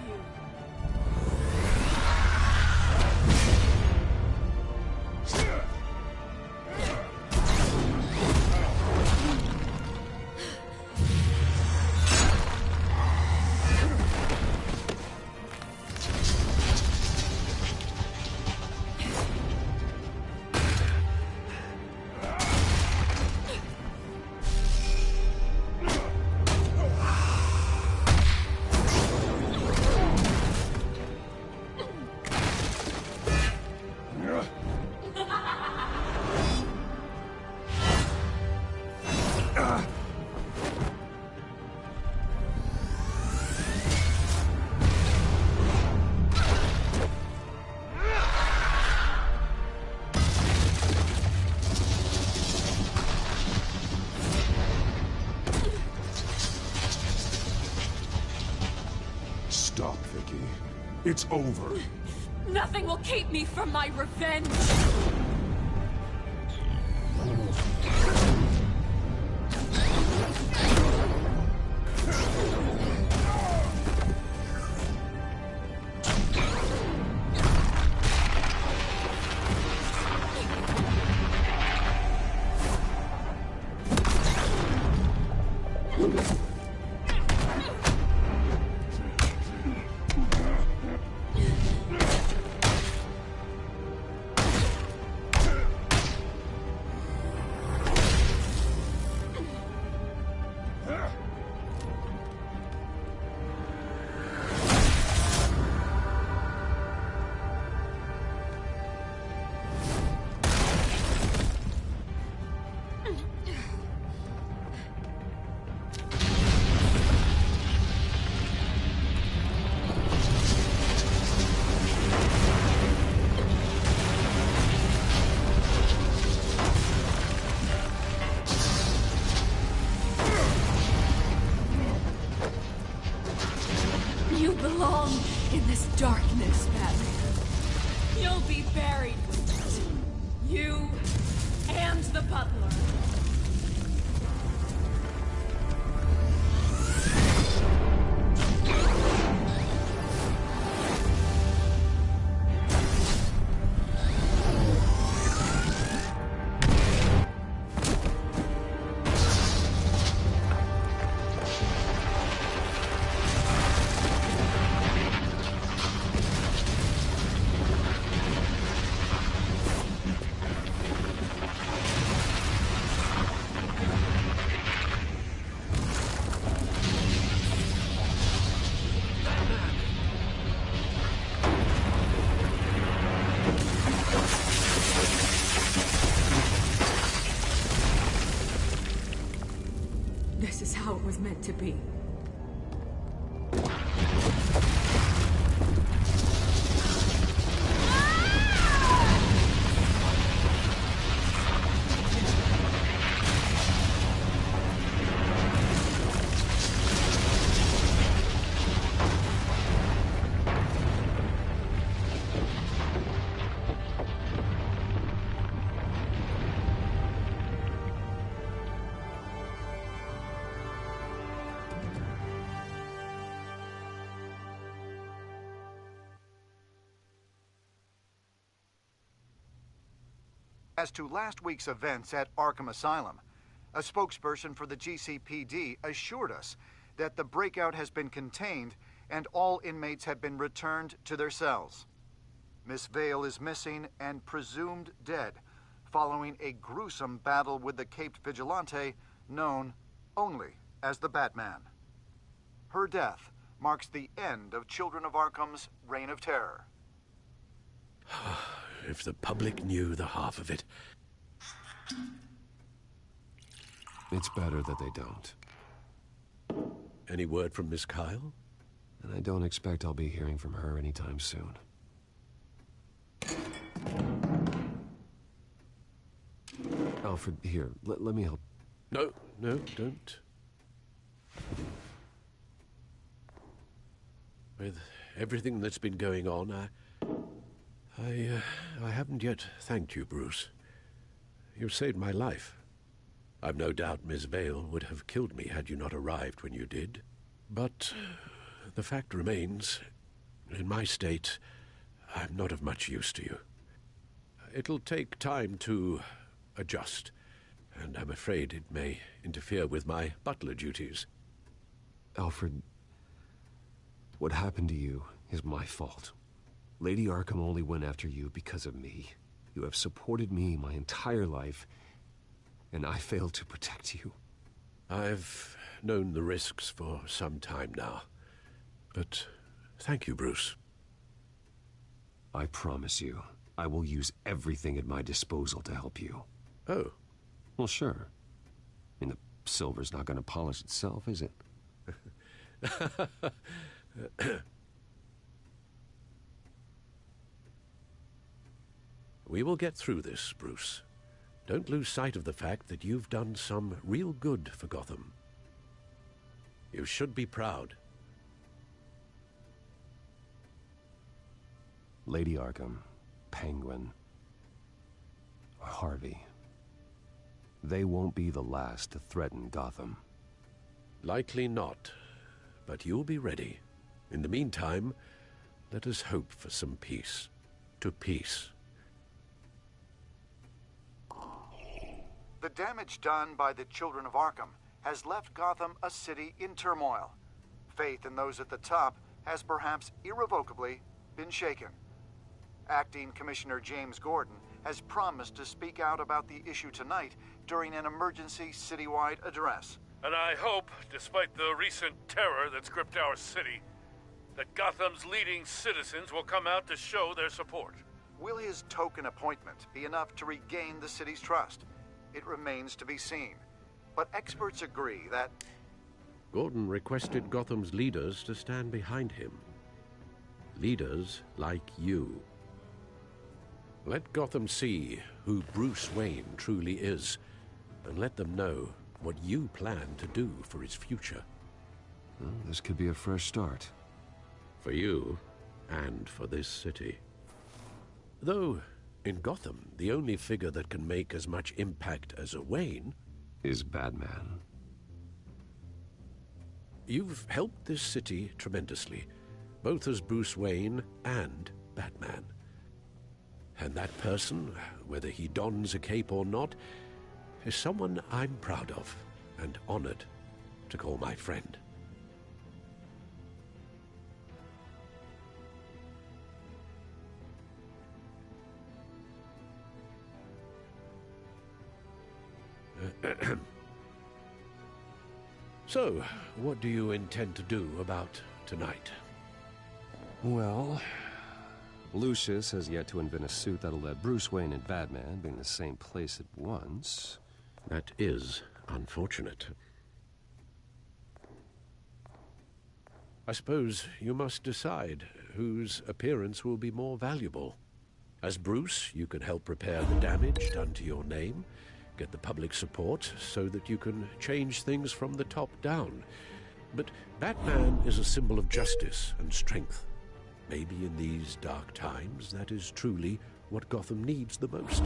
Stop, Vicky. It's over. Nothing will keep me from my revenge! You belong in this darkness, Batman. You'll be buried with it. You and the butler. it to be. As to last week's events at Arkham Asylum, a spokesperson for the GCPD assured us that the breakout has been contained and all inmates have been returned to their cells. Miss Vale is missing and presumed dead following a gruesome battle with the caped vigilante known only as the Batman. Her death marks the end of Children of Arkham's reign of terror. If the public knew the half of it. It's better that they don't. Any word from Miss Kyle? And I don't expect I'll be hearing from her anytime soon. Alfred, here, let me help. No, don't. With everything that's been going on, I haven't yet thanked you, Bruce. You've saved my life. I've no doubt Miss Vale would have killed me had you not arrived when you did. But the fact remains, in my state, I'm not of much use to you. It'll take time to adjust, and I'm afraid it may interfere with my butler duties. Alfred, what happened to you is my fault. Lady Arkham only went after you because of me. You have supported me my entire life, and I failed to protect you. I've known the risks for some time now, but thank you, Bruce. I promise you, I will use everything at my disposal to help you. Oh. Well, sure. I mean, the silver's not going to polish itself, is it? We will get through this, Bruce. Don't lose sight of the fact that you've done some real good for Gotham. You should be proud. Lady Arkham, Penguin, or Harvey. They won't be the last to threaten Gotham. Likely not, but you'll be ready. In the meantime, let us hope for some peace. To peace. The damage done by the Children of Arkham has left Gotham a city in turmoil. Faith in those at the top has perhaps irrevocably been shaken. Acting Commissioner James Gordon has promised to speak out about the issue tonight during an emergency citywide address. And I hope, despite the recent terror that's gripped our city, that Gotham's leading citizens will come out to show their support. Will his token appointment be enough to regain the city's trust? It remains to be seen. But experts agree that Gordon requested Gotham's leaders to stand behind him. Leaders like you. Let Gotham see who Bruce Wayne truly is, and let them know what you plan to do for its future. Well, this could be a fresh start. For you, and for this city. Though, in Gotham, the only figure that can make as much impact as a Wayne is Batman. You've helped this city tremendously, both as Bruce Wayne and Batman. And that person, whether he dons a cape or not, is someone I'm proud of and honored to call my friend. So, what do you intend to do about tonight? Well, Lucius has yet to invent a suit that'll let Bruce Wayne and Batman be in the same place at once. That is unfortunate. I suppose you must decide whose appearance will be more valuable. As Bruce, you can help repair the damage done to your name, get the public support so that you can change things from the top down. But Batman is a symbol of justice and strength. Maybe in these dark times, that is truly what Gotham needs the most.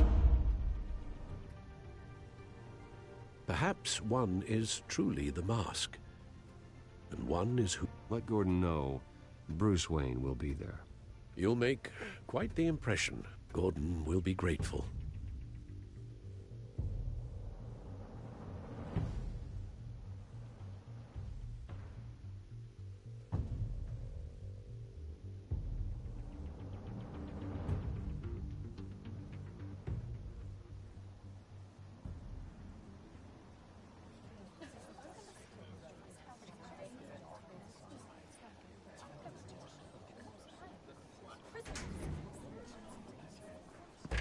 Perhaps one is truly the mask, and one is who... Let Gordon know Bruce Wayne will be there. You'll make quite the impression. Gordon will be grateful.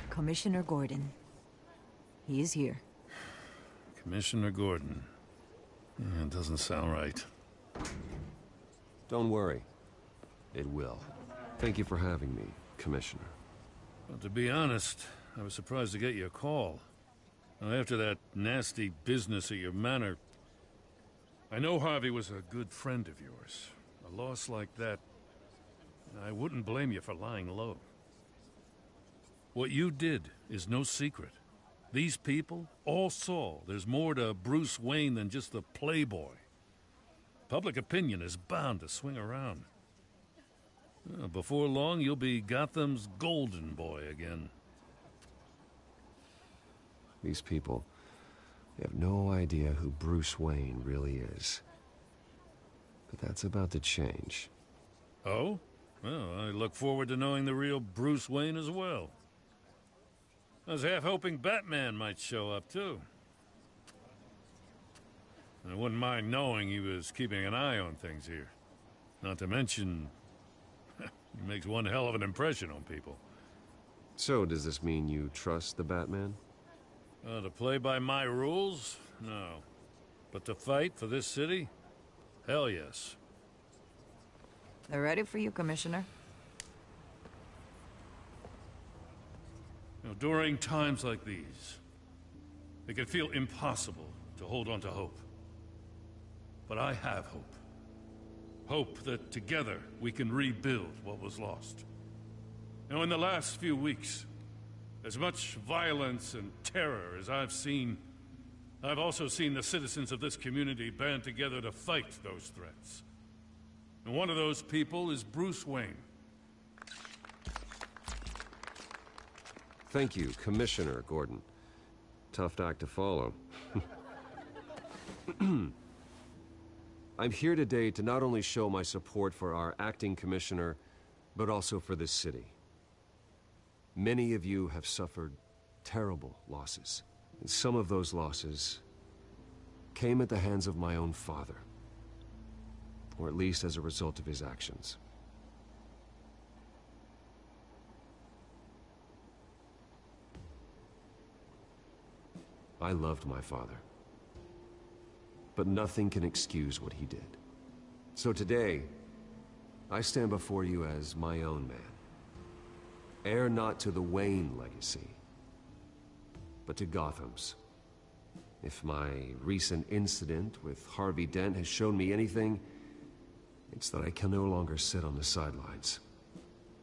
Commissioner Gordon. He is here. Commissioner Gordon. Yeah, it doesn't sound right. Don't worry. It will. Thank you for having me, Commissioner. Well, to be honest, I was surprised to get your call. Now, after that nasty business at your manor, I know Harvey was a good friend of yours. A loss like that, I wouldn't blame you for lying low. What you did is no secret. These people all saw there's more to Bruce Wayne than just the playboy. Public opinion is bound to swing around. Before long, you'll be Gotham's golden boy again. These people, they have no idea who Bruce Wayne really is. But that's about to change. Oh? Well, I look forward to knowing the real Bruce Wayne as well. I was half hoping Batman might show up, too. I wouldn't mind knowing he was keeping an eye on things here. Not to mention, he makes one hell of an impression on people. So, does this mean you trust the Batman? To play by my rules? No. But to fight for this city? Hell yes. They're ready for you, Commissioner. During times like these, it can feel impossible to hold on to hope. But I have hope. Hope that together we can rebuild what was lost. Now, in the last few weeks, as much violence and terror as I've seen, I've also seen the citizens of this community band together to fight those threats. And one of those people is Bruce Wayne. Thank you, Commissioner Gordon. Tough act to follow. I'm here today to not only show my support for our acting commissioner, but also for this city. Many of you have suffered terrible losses. And some of those losses came at the hands of my own father. Or at least as a result of his actions. I loved my father. But nothing can excuse what he did. So today, I stand before you as my own man. Heir not to the Wayne legacy, but to Gotham's. If my recent incident with Harvey Dent has shown me anything, it's that I can no longer sit on the sidelines.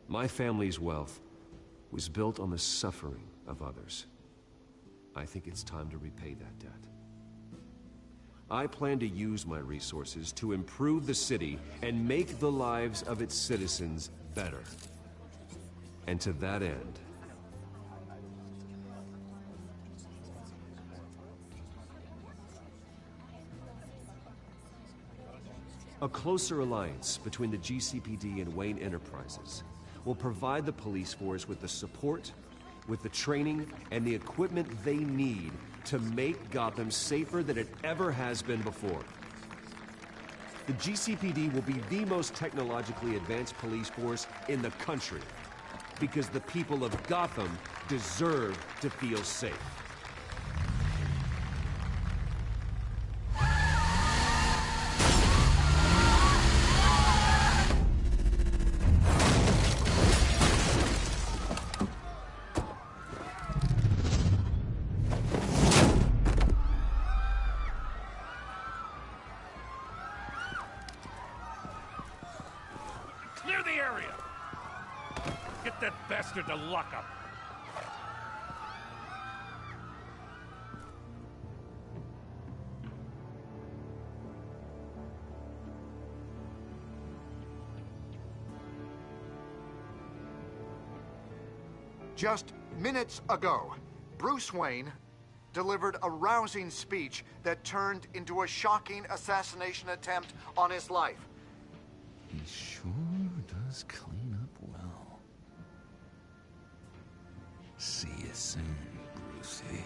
My family's wealth was built on the suffering of others. I think it's time to repay that debt. I plan to use my resources to improve the city and make the lives of its citizens better. And to that end, a closer alliance between the GCPD and Wayne Enterprises will provide the police force with the support, with the training, and the equipment they need to make Gotham safer than it ever has been before. The GCPD will be the most technologically advanced police force in the country, because the people of Gotham deserve to feel safe. Put that bastard to lockup. Just minutes ago, Bruce Wayne delivered a rousing speech that turned into a shocking assassination attempt on his life. He sure does clean up well. See you soon, Brucey.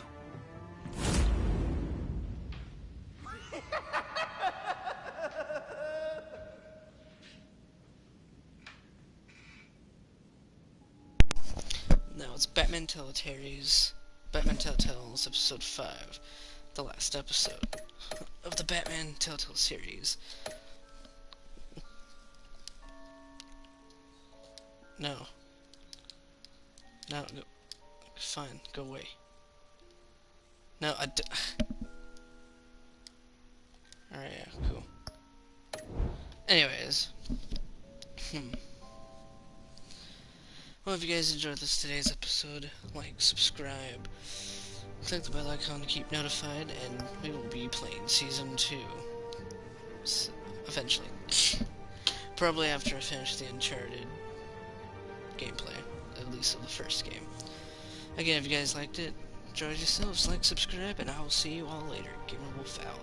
Now it's Batman Telltales, episode 5, the last episode of the Batman Telltale series. No. No, go. Fine, go away. No, Alright, yeah, cool. Anyways. Well, if you guys enjoyed today's episode, like, subscribe, click the bell icon to keep notified, and we will be playing Season 2. Eventually. Probably after I finish the Uncharted gameplay, at least of the first game. Again, if you guys liked it, enjoy yourselves, like, subscribe, and I will see you all later. Gamer Wolf out.